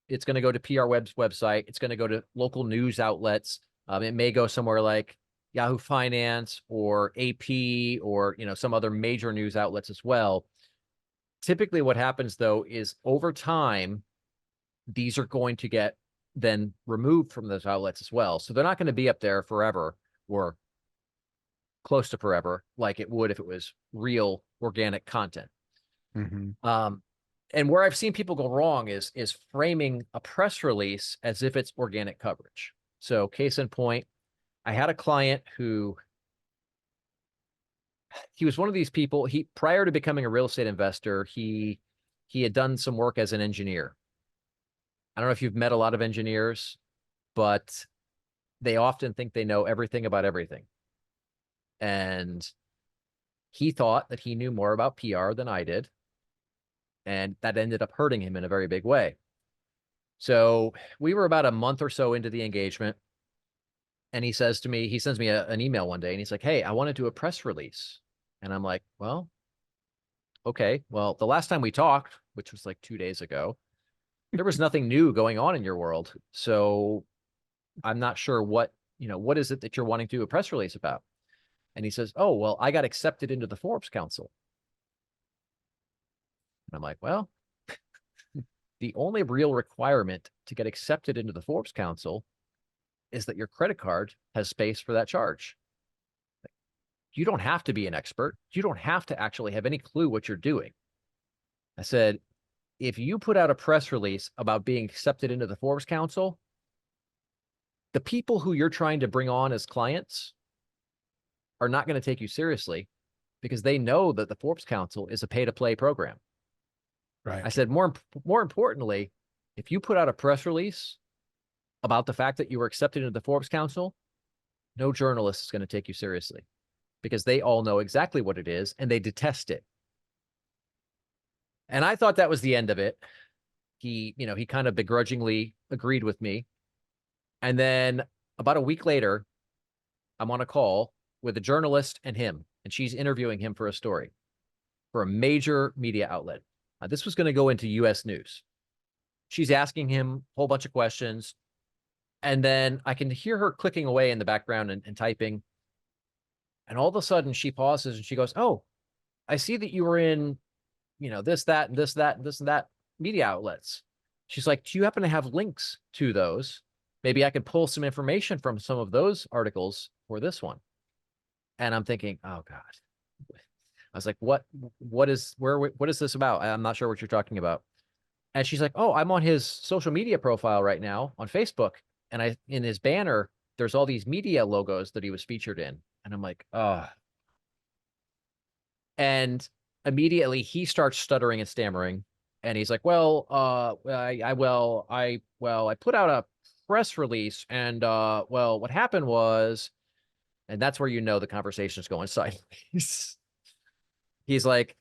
it's going to go to PR Web's website. It's going to go to local news outlets. It may go somewhere like Yahoo Finance or AP or, some other major news outlets as well. Typically what happens though is over time, these are going to get then removed from those outlets as well. So they're not going to be up there forever or close to forever like it would if it was real organic content. Mhm. And where I've seen people go wrong is framing a press release as if it's organic coverage. So case in point, I had a client who, he was one of these people, prior to becoming a real estate investor, he had done some work as an engineer. I don't know if you've met a lot of engineers, but they often think they know everything about everything. And he thought that he knew more about PR than I did. And that ended up hurting him in a very big way. So we were about a month or so into the engagement. And he says to me, he sends me an email one day and he's like, "Hey, I want to do a press release." And I'm like, "Well, okay. Well, the last time we talked, which was like 2 days ago, there was nothing new going on in your world. So I'm not sure what is it that you're wanting to do a press release about?" And he says, "Oh, well, I got accepted into the Forbes Council." And I'm like, "Well, the only real requirement to get accepted into the Forbes Council is that your credit card has space for that charge. You don't have to be an expert. You don't have to actually have any clue what you're doing." I said, "If you put out a press release about being accepted into the Forbes Council, the people who you're trying to bring on as clients are not going to take you seriously because they know that the Forbes Council is a pay-to-play program." Right. I said, more importantly, if you put out a press release about the fact that you were accepted into the Forbes Council, no journalist is going to take you seriously because they all know exactly what it is and they detest it. And I thought that was the end of it. He kind of begrudgingly agreed with me. And then about a week later, I'm on a call with a journalist and him, and she's interviewing him for a story for a major media outlet. This was going to go into US news. She's asking him a whole bunch of questions. And then I can hear her clicking away in the background and typing. And all of a sudden she pauses and she goes, "Oh, I see that you were in, this, that, and this, that, and this, and that media outlets." She's like, "Do you happen to have links to those? Maybe I could pull some information from some of those articles for this one." And I'm thinking, oh God. I was like, what is this about? I'm not sure what you're talking about. And she's like, oh, I'm on his social media profile right now on Facebook. And in his banner, there's all these media logos that he was featured in. And I'm like, oh. And immediately he starts stuttering and stammering. And he's like, well, I put out a press release and, well, what happened was, and that's where, the conversation is going sideways. He's like,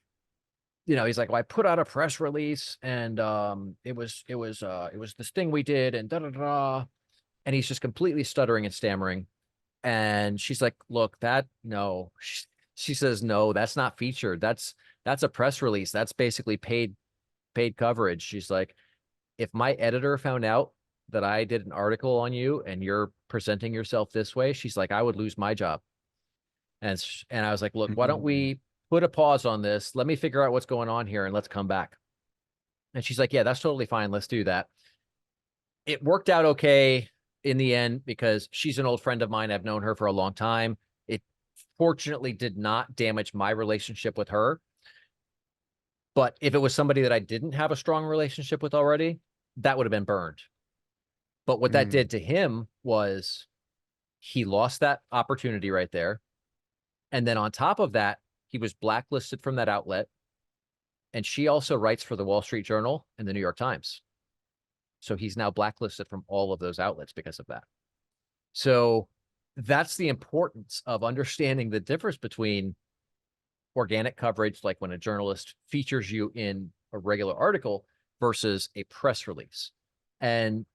he's like, well, I put out a press release and, it was this thing we did and da, da, da. And he's just completely stuttering and stammering. And she's like, look, no, she says, no, that's not featured. That's a press release. That's basically paid coverage. She's like, if my editor found out that I did an article on you and you're presenting yourself this way, she's like, I would lose my job. And I was like, look, why don't we put a pause on this? Let me figure out what's going on here and let's come back. And she's like, yeah, that's totally fine. Let's do that. It worked out okay in the end because she's an old friend of mine. I've known her for a long time. It fortunately did not damage my relationship with her. But if it was somebody that I didn't have a strong relationship with already, that would have been burned. But what that did to him was he lost that opportunity right there. And then on top of that, he was blacklisted from that outlet. And she also writes for the Wall Street Journal and the New York Times. So he's now blacklisted from all of those outlets because of that. So that's the importance of understanding the difference between organic coverage, like when a journalist features you in a regular article, versus a press release. And,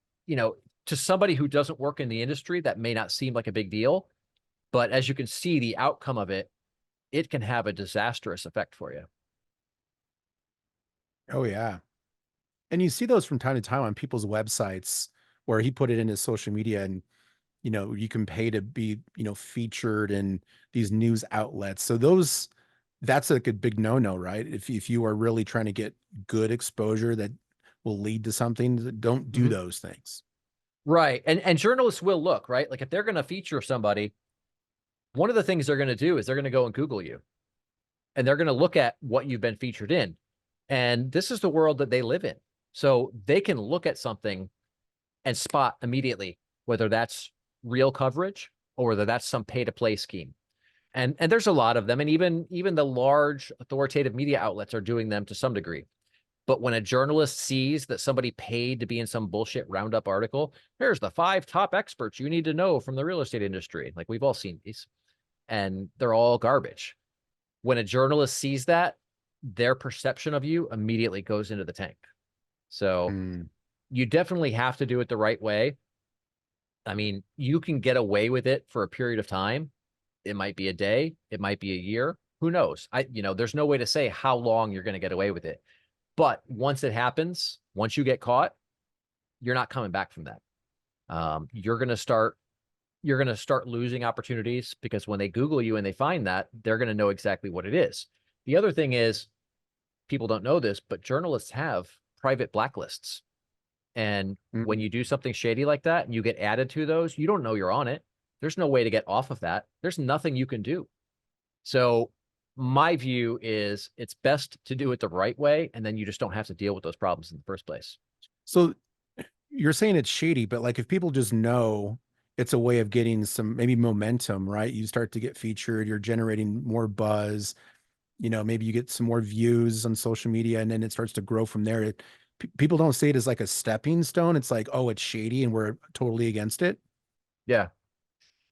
to somebody who doesn't work in the industry, that may not seem like a big deal. But as you can see, the outcome of it, it can have a disastrous effect for you. Oh, yeah. And you see those from time to time on people's websites where he put it in his social media and, you can pay to be, featured in these news outlets. So that's like a big no-no, right? If you are really trying to get good exposure that will lead to something, don't do those things. Right. And journalists will look, right? Like if they're going to feature somebody, one of the things they're going to do is they're going to go and Google you. And they're going to look at what you've been featured in. And this is the world that they live in. So they can look at something and spot immediately whether that's real coverage or whether that's some pay-to-play scheme. And there's a lot of them. And even the large authoritative media outlets are doing them to some degree. But when a journalist sees that somebody paid to be in some bullshit roundup article, here's the 5 top experts you need to know from the real estate industry. Like we've all seen these, and they're all garbage. When a journalist sees that, their perception of you immediately goes into the tank. So you definitely have to do it the right way. I mean, you can get away with it for a period of time. It might be a day, it might be a year. Who knows? There's no way to say how long you're going to get away with it. But once it happens, once you get caught, you're not coming back from that. You're going to start losing opportunities because when they Google you and they find that, they're going to know exactly what it is. The other thing is, people don't know this, but journalists have private blacklists. And when you do something shady like that and you get added to those, you don't know you're on it. There's no way to get off of that. There's nothing you can do. So my view is it's best to do it the right way, and then you just don't have to deal with those problems in the first place. So you're saying it's shady, but like if people just know it's a way of getting some maybe momentum, right? You start to get featured, you're generating more buzz, maybe you get some more views on social media, and then it starts to grow from there. People don't see it as like a stepping stone. It's like, oh, it's shady and we're totally against it. Yeah.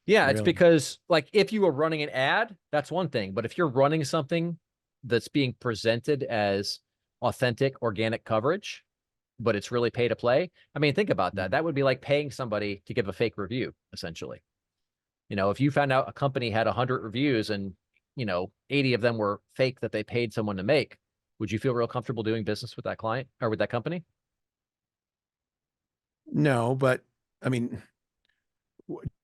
Yeah, it's Really? because like if you were running an ad, that's one thing. But if you're running something that's being presented as authentic, organic coverage, but it's really pay to play. I mean, think about that. That would be like paying somebody to give a fake review, essentially. If you found out a company had 100 reviews and, 80 of them were fake that they paid someone to make, would you feel real comfortable doing business with that client or with that company? No, but I mean,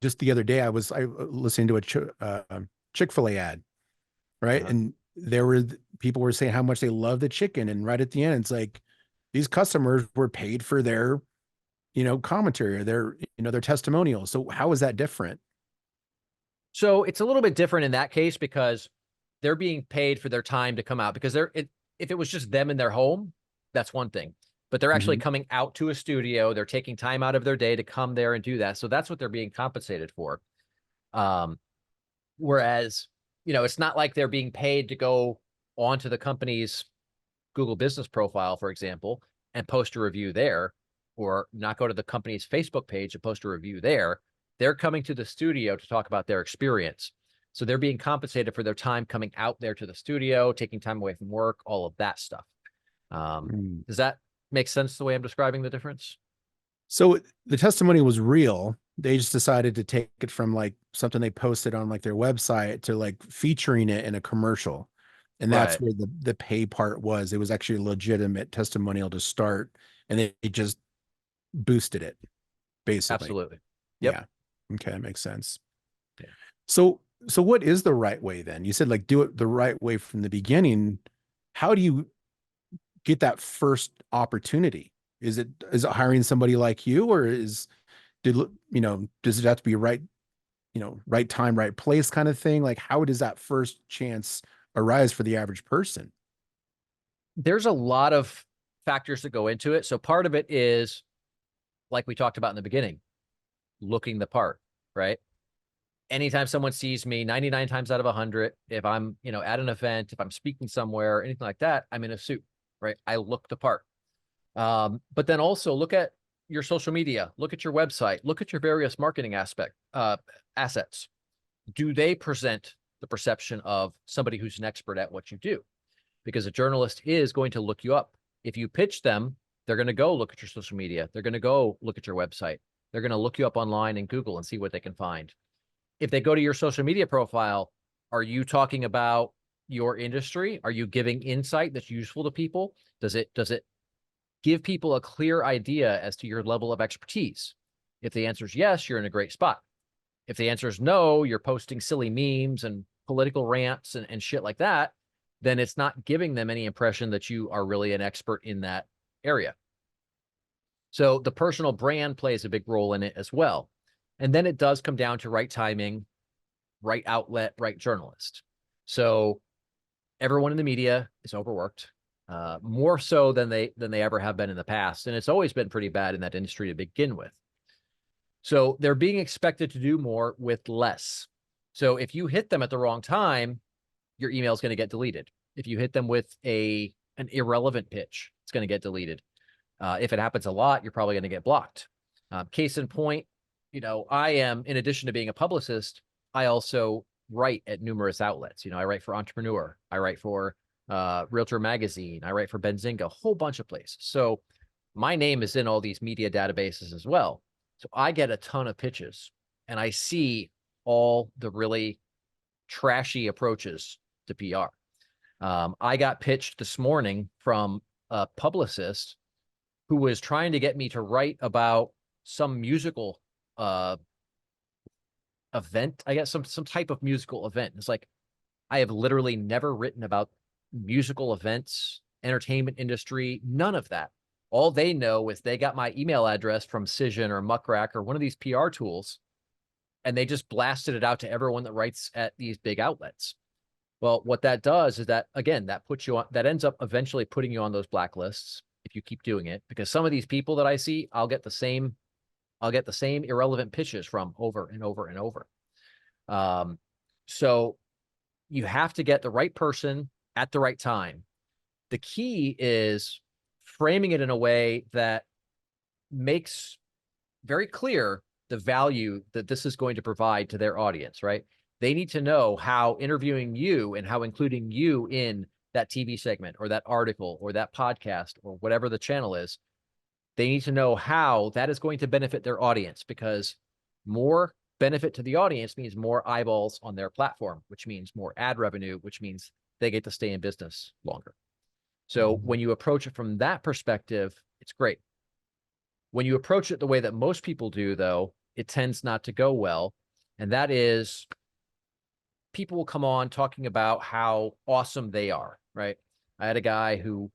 just the other day I was listening to a Chick-fil-A ad, right? And people were saying how much they love the chicken, and right at the end it's like these customers were paid for their commentary or their testimonials. So how is that different? So it's a little bit different in that case because they're being paid for their time to come out, because if it was just them in their home, that's one thing. but they're actually Mhm. coming out to a studio. They're taking time out of their day to come there and do that. So that's what they're being compensated for. Whereas, it's not like they're being paid to go onto the company's Google business profile, for example, and post a review there, or not go to the company's Facebook page and post a review there. They're coming to the studio to talk about their experience. So they're being compensated for their time coming out there to the studio, taking time away from work, all of that stuff. Mm. Does that make sense the way I'm describing the difference? So the testimony was real. They just decided to take it from like something they posted on like their website to like featuring it in a commercial. And that's Right. where the pay part was. It was actually a legitimate testimonial to start, and they just boosted it, basically. Absolutely. Yep. Yeah. Okay, that makes sense. Yeah. So what is the right way then? You said like do it the right way from the beginning. How do you get that first opportunity? Is it hiring somebody like you, or does it have to be right, right time, right place kind of thing? Like how does that first chance arise for the average person? There's a lot of factors that go into it. So part of it is, like we talked about in the beginning, looking the part, right? Anytime someone sees me, 99 times out of 100, if I'm, at an event, if I'm speaking somewhere, anything like that, I'm in a suit, right? I look the part. But then also look at your social media, look at your website, look at your various marketing assets. Do they present the perception of somebody who's an expert at what you do? Because a journalist is going to look you up. If you pitch them, they're going to go look at your social media. They're going to go look at your website. They're going to look you up online in Google and see what they can find. If they go to your social media profile, are you talking about your industry? Are you giving insight that's useful to people? Does it give people a clear idea as to your level of expertise? If the answer is yes, you're in a great spot. If the answer is no, you're posting silly memes and political rants and shit like that, then it's not giving them any impression that you are really an expert in that area. So the personal brand plays a big role in it as well. And then it does come down to right timing, right outlet, right journalist. So everyone in the media is overworked, more so than they ever have been in the past. And it's always been pretty bad in that industry to begin with. So they're being expected to do more with less. So if you hit them at the wrong time, your email is going to get deleted. If you hit them with an irrelevant pitch, it's going to get deleted. If it happens a lot, you're probably going to get blocked. Case in point, I am, in addition to being a publicist, I also write at numerous outlets. I write for Entrepreneur. I write for Realtor Magazine. I write for Benzinga, a whole bunch of places. So my name is in all these media databases as well. So I get a ton of pitches, and I see all the really trashy approaches to PR. I got pitched this morning from a publicist who was trying to get me to write about some musical event, I guess, some type of musical event. It's like, I have literally never written about musical events, entertainment industry, none of that. All they know is they got my email address from Cision or Muckrack or one of these PR tools, and they just blasted it out to everyone that writes at these big outlets. Well, what that does is that, again, that puts you on, that ends up eventually putting you on those blacklists if you keep doing it, because some of these people that I see, I'll get the same irrelevant pitches from over and over and over. So you have to get the right person at the right time. The key is framing it in a way that makes very clear the value that this is going to provide to their audience, right? They need to know how interviewing you and how including you in that TV segment or that article or that podcast or whatever the channel is, they need to know how that is going to benefit their audience, because more benefit to the audience means more eyeballs on their platform, which means more ad revenue, which means they get to stay in business longer. So when you approach it from that perspective, it's great. When you approach it the way that most people do, though, it tends not to go well. And that is, people will come on talking about how awesome they are, right? I had a guy who,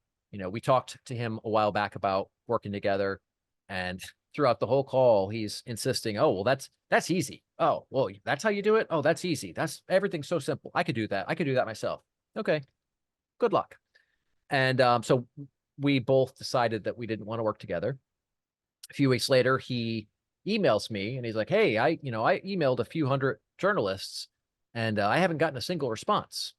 we talked to him a while back about working together, and throughout the whole call, he's insisting, oh, well, that's easy. Oh, well, that's how you do it. Oh, that's easy. Everything's so simple. I could do that. I could do that myself. Okay, good luck. And so we both decided that we didn't want to work together. A few weeks later, he emails me and he's like, hey, I emailed a few hundred journalists and I haven't gotten a single response.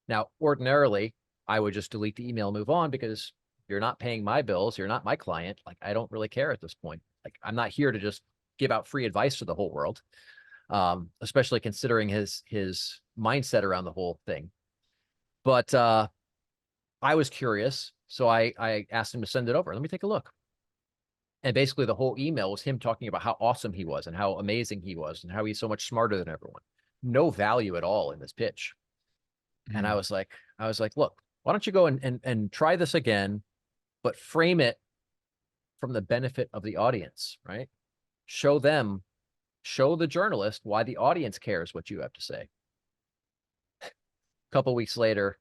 Now, ordinarily, I would just delete the email and move on because you're not paying my bills. You're not my client. Like, I don't really care at this point. Like, I'm not here to just give out free advice to the whole world, especially considering his mindset around the whole thing. But I was curious, so I asked him to send it over. Let me take a look. And basically the whole email was him talking about how awesome he was and how amazing he was and how he's so much smarter than everyone. No value at all in this pitch. And I was like, look, why don't you go and try this again, but frame it from the benefit of the audience, right? Show the journalist why the audience cares what you have to say. A couple weeks later,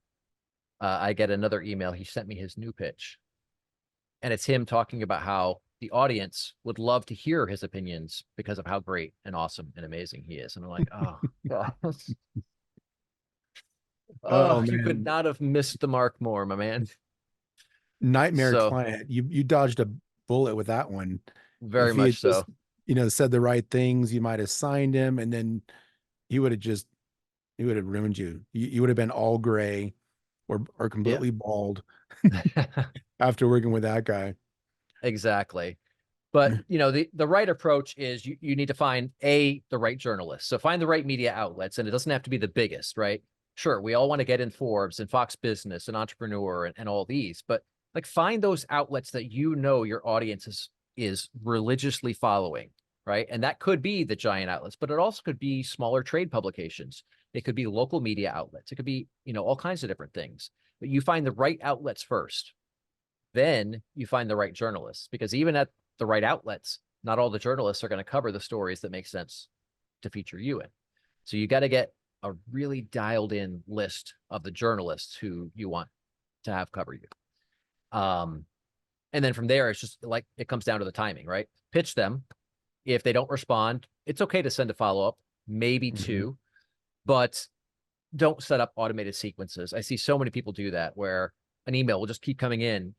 I get another email. He sent me his new pitch. And it's him talking about how the audience would love to hear his opinions because of how great and awesome and amazing he is. And I'm like, oh, God. Oh, you could not have missed the mark more, my man. Nightmare client. You dodged a bullet with that one. Very much so. Just, said the right things, you might have signed him, and then he would have ruined you. You would have been all gray or completely bald after working with that guy. Exactly. But the right approach is you need to find the right journalist. So find the right media outlets, and it doesn't have to be the biggest, right? Sure, we all want to get in Forbes and Fox Business and Entrepreneur and all these, but like find those outlets that your audience is religiously following, right? And that could be the giant outlets, but it also could be smaller trade publications. It could be local media outlets. It could be, all kinds of different things. But you find the right outlets first. Then you find the right journalists, because even at the right outlets, not all the journalists are going to cover the stories that make sense to feature you in. So you got to get a really dialed in list of the journalists who you want to have cover you. And then from there, it's just like, it comes down to the timing, right? Pitch them. If they don't respond, it's okay to send a follow-up, maybe two, but don't set up automated sequences. I see so many people do that where an email will just keep coming in,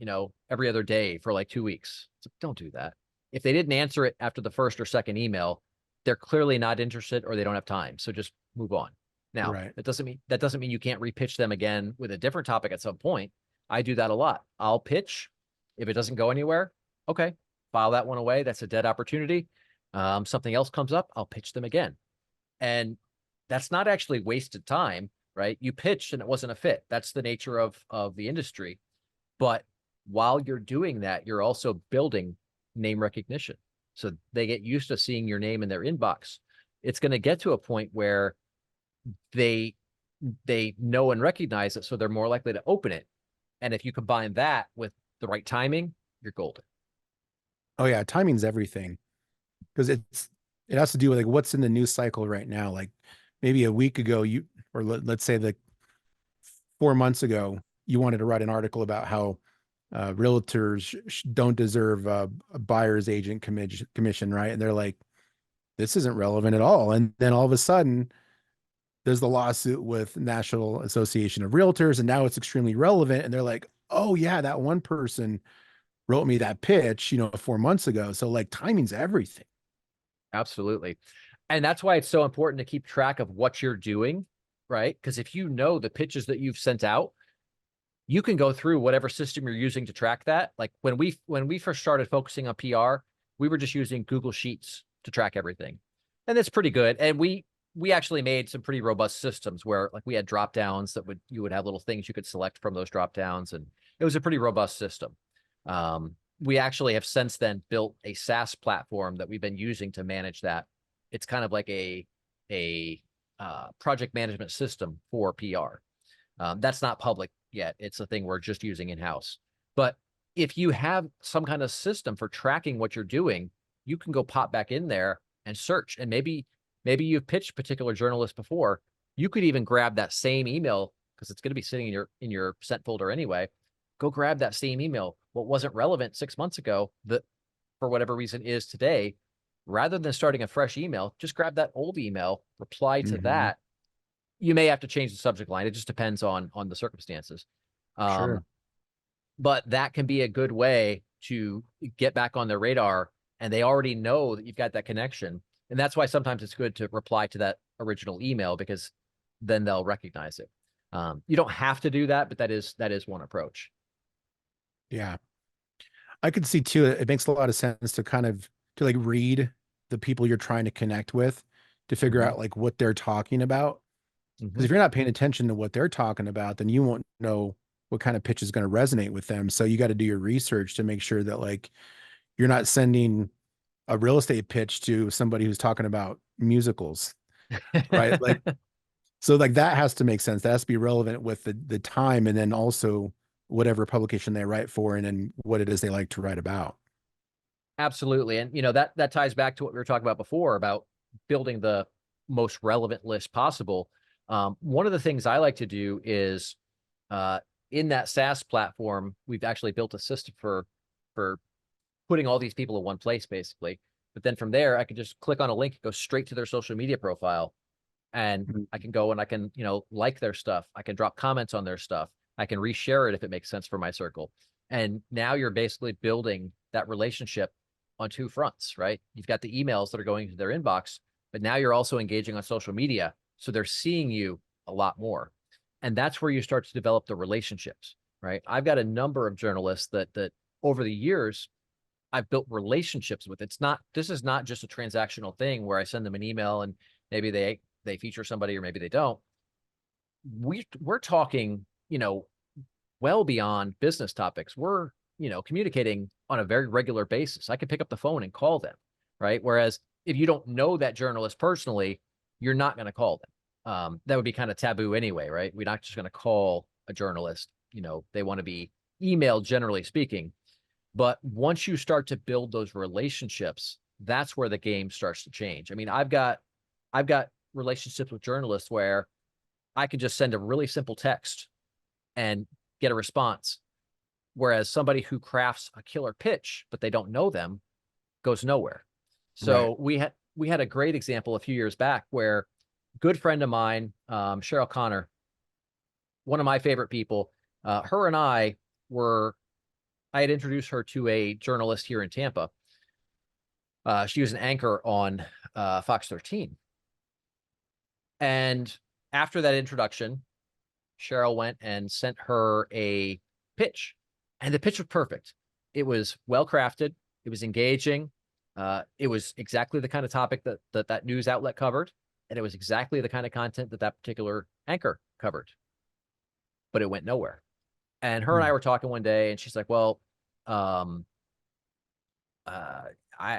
every other day for like 2 weeks. So don't do that. If they didn't answer it after the first or second email, they're clearly not interested or they don't have time. So just move on. Now, that doesn't mean you can't repitch them again with a different topic at some point. I do that a lot. I'll pitch. If it doesn't go anywhere, okay, file that one away. That's a dead opportunity. Something else comes up, I'll pitch them again. And that's not actually wasted time, right? You pitched and it wasn't a fit. That's the nature of the industry. But while you're doing that, you're also building name recognition. So they get used to seeing your name in their inbox. It's going to get to a point where they know and recognize it, so they're more likely to open it. And if you combine that with the right timing, you're golden. Oh yeah, timing's everything, because it has to do with like what's in the news cycle right now. Like maybe a week ago, let's say like 4 months ago, you wanted to write an article about how realtors don't deserve a buyer's agent commission, right? And they're like, this isn't relevant at all. And then all of a sudden, there's the lawsuit with National Association of Realtors, and now it's extremely relevant. And they're like, oh yeah, that one person wrote me that pitch, 4 months ago. So like timing's everything. Absolutely. And that's why it's so important to keep track of what you're doing, right? Because if you know the pitches that you've sent out, you can go through whatever system you're using to track that. Like when we first started focusing on PR, we were just using Google Sheets to track everything. And it's pretty good. And we actually made some pretty robust systems where like we had drop downs that you would have little things you could select from those drop downs. And it was a pretty robust system. We actually have since then built a SaaS platform that we've been using to manage that. It's kind of like a project management system for PR. That's not public yet. It's a thing we're just using in-house. But if you have some kind of system for tracking what you're doing, you can go pop back in there and search. And maybe you've pitched particular journalists before. You could even grab that same email because it's going to be sitting in your sent folder anyway. Go grab that same email. What wasn't relevant 6 months ago that for whatever reason is today, rather than starting a fresh email, just grab that old email, reply to that. You may have to change the subject line. It just depends on the circumstances. Sure. but that can be a good way to get back on their radar, and they already know that you've got that connection. And that's why sometimes it's good to reply to that original email, because then they'll recognize it. You don't have to do that, but that is one approach. Yeah. I could see too, it makes a lot of sense to kind of to like read the people you're trying to connect with to figure out like what they're talking about. Because if you're not paying attention to what they're talking about, then you won't know what kind of pitch is going to resonate with them. So you got to do your research to make sure that like you're not sending a real estate pitch to somebody who's talking about musicals, right? Like, so like that has to make sense. That has to be relevant with the time, and then also whatever publication they write for, and then what it is they like to write about. Absolutely. And that ties back to what we were talking about before about building the most relevant list possible. One of the things I like to do is in that SaaS platform, we've actually built a system for putting all these people in one place, basically. But then from there, I can just click on a link, go straight to their social media profile, and I can go and I can, like their stuff. I can drop comments on their stuff. I can reshare it if it makes sense for my circle. And now you're basically building that relationship on two fronts, right? You've got the emails that are going to their inbox, but now you're also engaging on social media. So they're seeing you a lot more. And that's where you start to develop the relationships, right? I've got a number of journalists that over the years, I've built relationships with. This is not just a transactional thing where I send them an email and maybe they feature somebody or maybe they don't. We're talking, well beyond business topics. We're, communicating on a very regular basis. I can pick up the phone and call them, right? Whereas if you don't know that journalist personally, you're not going to call them. That would be kind of taboo anyway, right? We're not just going to call a journalist. They want to be emailed, generally speaking. But once you start to build those relationships, that's where the game starts to change. I mean, I've got relationships with journalists where I could just send a really simple text and get a response. Whereas somebody who crafts a killer pitch, but they don't know them, goes nowhere. So right. we had a great example a few years back where a good friend of mine, Cheryl Connor, one of my favorite people, her and I had introduced her to a journalist here in Tampa. She was an anchor on Fox 13. And after that introduction, Cheryl went and sent her a pitch. And the pitch was perfect. It was well-crafted. It was engaging. It was exactly the kind of topic that news outlet covered. And it was exactly the kind of content that particular anchor covered. But it went nowhere. And her and I were talking one day, and she's like, well, I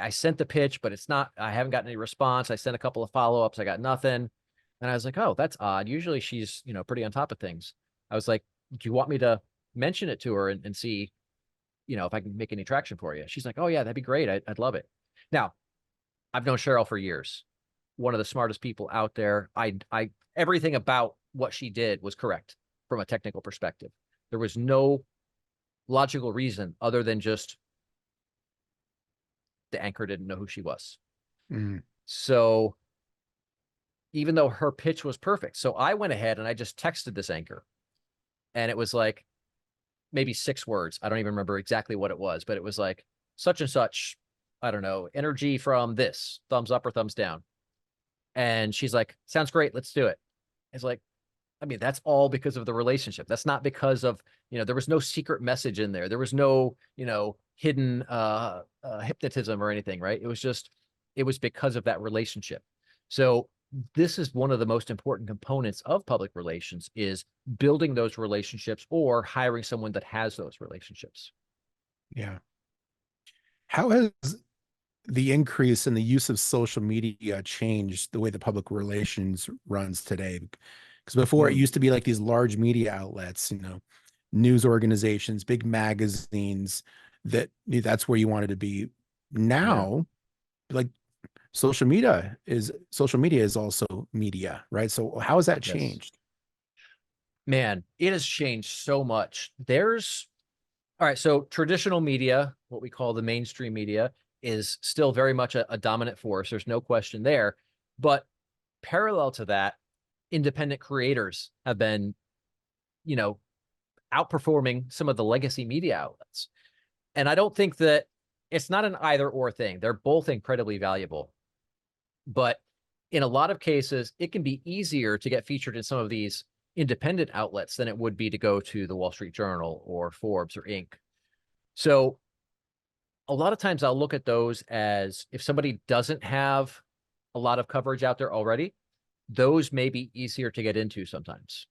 sent the pitch, but I haven't gotten any response. I sent a couple of follow-ups. I got nothing. And I was like, oh, that's odd. Usually she's, pretty on top of things. I was like, do you want me to mention it to her and see, if I can make any traction for you? She's like, oh yeah, that'd be great. I'd love it. Now, I've known Cheryl for years. One of the smartest people out there. Everything about what she did was correct from a technical perspective. There was no logical reason other than just the anchor didn't know who she was. So even though her pitch was perfect, so I went ahead and I just texted this anchor, and it was like maybe 6 words. I don't even remember exactly what it was, but it was like such and such, I don't know, energy from this, thumbs up or thumbs down. And she's like, sounds great. Let's do it. It's like, I mean, that's all because of the relationship. That's not because of, there was no secret message in there. There was no, hidden hypnotism or anything, right? It was because of that relationship. So this is one of the most important components of public relations, is building those relationships or hiring someone that has those relationships. Yeah. How has the increase in the use of social media changed the way the public relations runs today? Because before it used to be like these large media outlets, news organizations, big magazines, that's where you wanted to be. Now, like social media is also media, right? So how has that changed? Man, it has changed so much. All right, so traditional media, what we call the mainstream media, is still very much a dominant force. There's no question there. But parallel to that, independent creators have been, outperforming some of the legacy media outlets. And I don't think that it's not an either or thing. They're both incredibly valuable. But in a lot of cases, it can be easier to get featured in some of these independent outlets than it would be to go to the Wall Street Journal or Forbes or Inc. So a lot of times I'll look at those as, if somebody doesn't have a lot of coverage out there already, those may be easier to get into sometimes.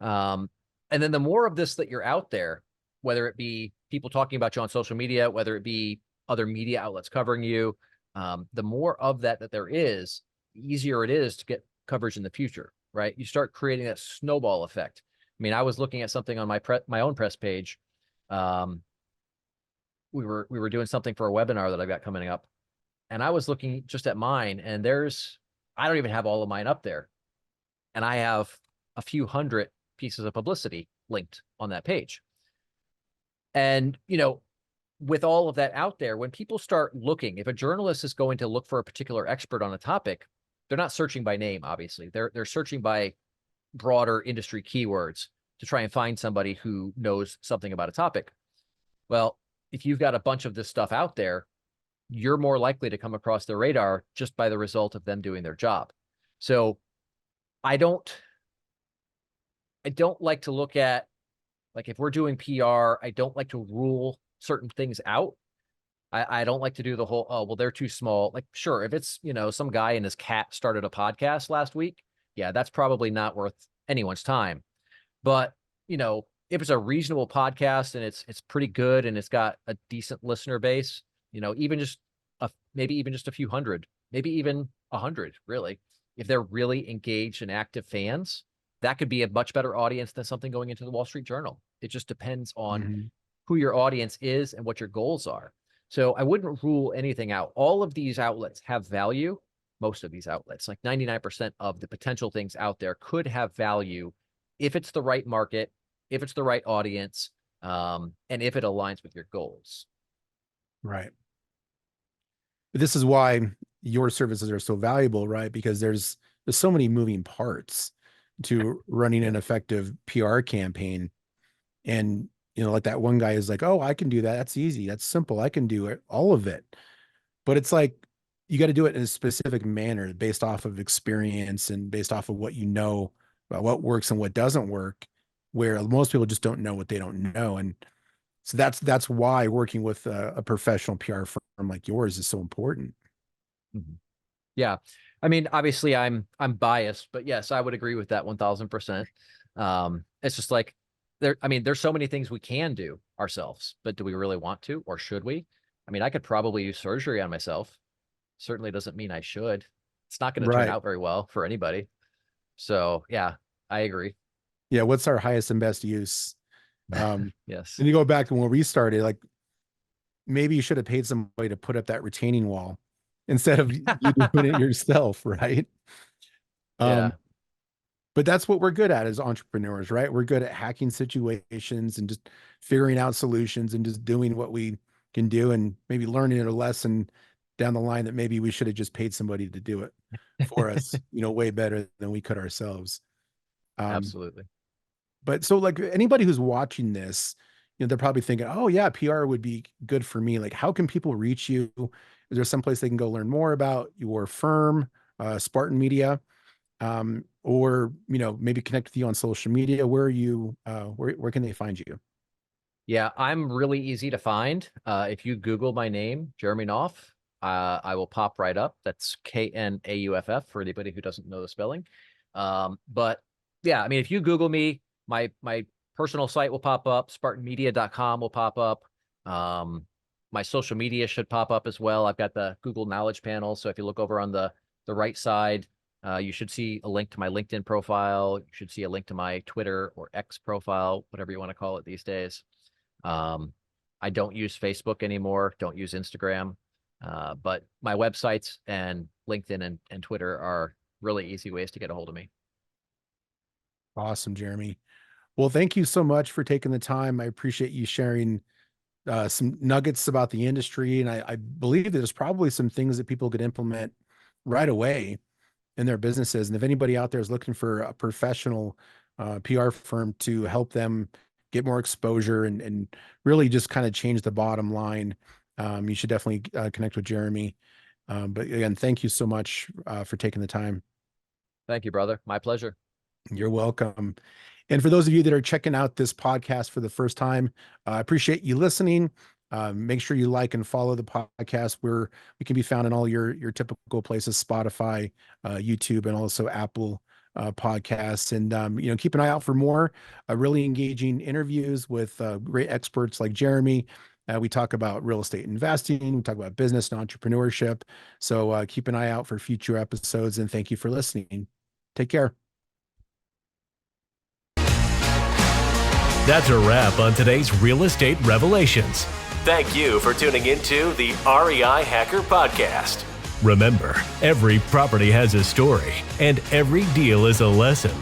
And then the more of this that you're out there, whether it be people talking about you on social media, whether it be other media outlets covering you, the more of that there is, the easier it is to get coverage in the future, right? You start creating that snowball effect. I mean, I was looking at something on my own press page. We were doing something for a webinar that I've got coming up, and I was looking just at mine, and I don't even have all of mine up there, and I have a few hundred pieces of publicity linked on that page. And, with all of that out there, when people start looking, if a journalist is going to look for a particular expert on a topic, they're not searching by name, obviously. They're searching by broader industry keywords to try and find somebody who knows something about a topic. Well, if you've got a bunch of this stuff out there, you're more likely to come across their radar just by the result of them doing their job. So I don't like to look at, like, if we're doing PR, I don't like to rule certain things out. I don't like to do the whole, oh, well, they're too small. Like, sure, if it's, some guy and his cat started a podcast last week, yeah, that's probably not worth anyone's time. But, if it's a reasonable podcast and it's pretty good and it's got a decent listener base, even just maybe even just a few hundred, maybe even 100, really, if they're really engaged and active fans, that could be a much better audience than something going into the Wall Street Journal. It just depends on who your audience is and what your goals are. So I wouldn't rule anything out. All of these outlets have value. Most of these outlets, like 99% of the potential things out there, could have value if it's the right market, if it's the right audience, and if it aligns with your goals. Right. This is why your services are so valuable, right? Because there's so many moving parts to running an effective PR campaign. And, like that one guy is like, oh, I can do that. That's easy. That's simple. I can do it, all of it. But it's like, you got to do it in a specific manner based off of experience and based off of what you know about what works and what doesn't work, where most people just don't know what they don't know. And so that's why working with a professional PR firm like yours is so important. Yeah. I mean, obviously I'm biased, but yes, I would agree with that 1000%. It's just like, there's so many things we can do ourselves, but do we really want to, or should we? I mean, I could probably use surgery on myself. Certainly doesn't mean I should. It's not going to turn out very well for anybody. So yeah, I agree. Yeah. What's our highest and best use? Yes. And you go back to when we started, like, maybe you should have paid somebody to put up that retaining wall instead of you doing it yourself. Right. Yeah. But that's what we're good at as entrepreneurs, right? We're good at hacking situations and just figuring out solutions and just doing what we can do, and maybe learning a lesson down the line that maybe we should have just paid somebody to do it for us, way better than we could ourselves. Absolutely. But so, like, anybody who's watching this, they're probably thinking, oh yeah, PR would be good for me. Like, how can people reach you? Is there someplace they can go learn more about your firm, Spartan Media? Or, maybe connect with you on social media? Where are you, where can they find you? Yeah, I'm really easy to find. If you Google my name, Jeremy Knauff, I will pop right up. That's Knauff for anybody who doesn't know the spelling. But yeah, I mean, if you Google me, my personal site will pop up. SpartanMedia.com will pop up. My social media should pop up as well. I've got the Google Knowledge panel. So if you look over on the right side, you should see a link to my LinkedIn profile. You should see a link to my Twitter or X profile, whatever you want to call it these days. I don't use Facebook anymore, don't use Instagram, but my websites and LinkedIn and Twitter are really easy ways to get a hold of me. Awesome, Jeremy. Well, thank you so much for taking the time. I appreciate you sharing some nuggets about the industry. And I believe there's probably some things that people could implement right away in their businesses. And if anybody out there is looking for a professional PR firm to help them get more exposure, and really just kind of change the bottom line, you should definitely connect with Jeremy. But again, thank you so much for taking the time. Thank you, brother. My pleasure. You're welcome. And for those of you that are checking out this podcast for the first time, I appreciate you listening. Make sure you like and follow the podcast, where we can be found in all your typical places: Spotify, YouTube, and also Apple podcasts. And keep an eye out for more really engaging interviews with great experts like Jeremy. We talk about real estate investing. We talk about business and entrepreneurship. So keep an eye out for future episodes. And thank you for listening. Take care. That's a wrap on today's Real Estate Revelations. Thank you for tuning into the REI Hacker Podcast. Remember, every property has a story, and every deal is a lesson.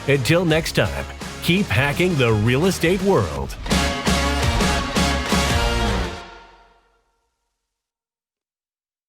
Until next time, keep hacking the real estate world.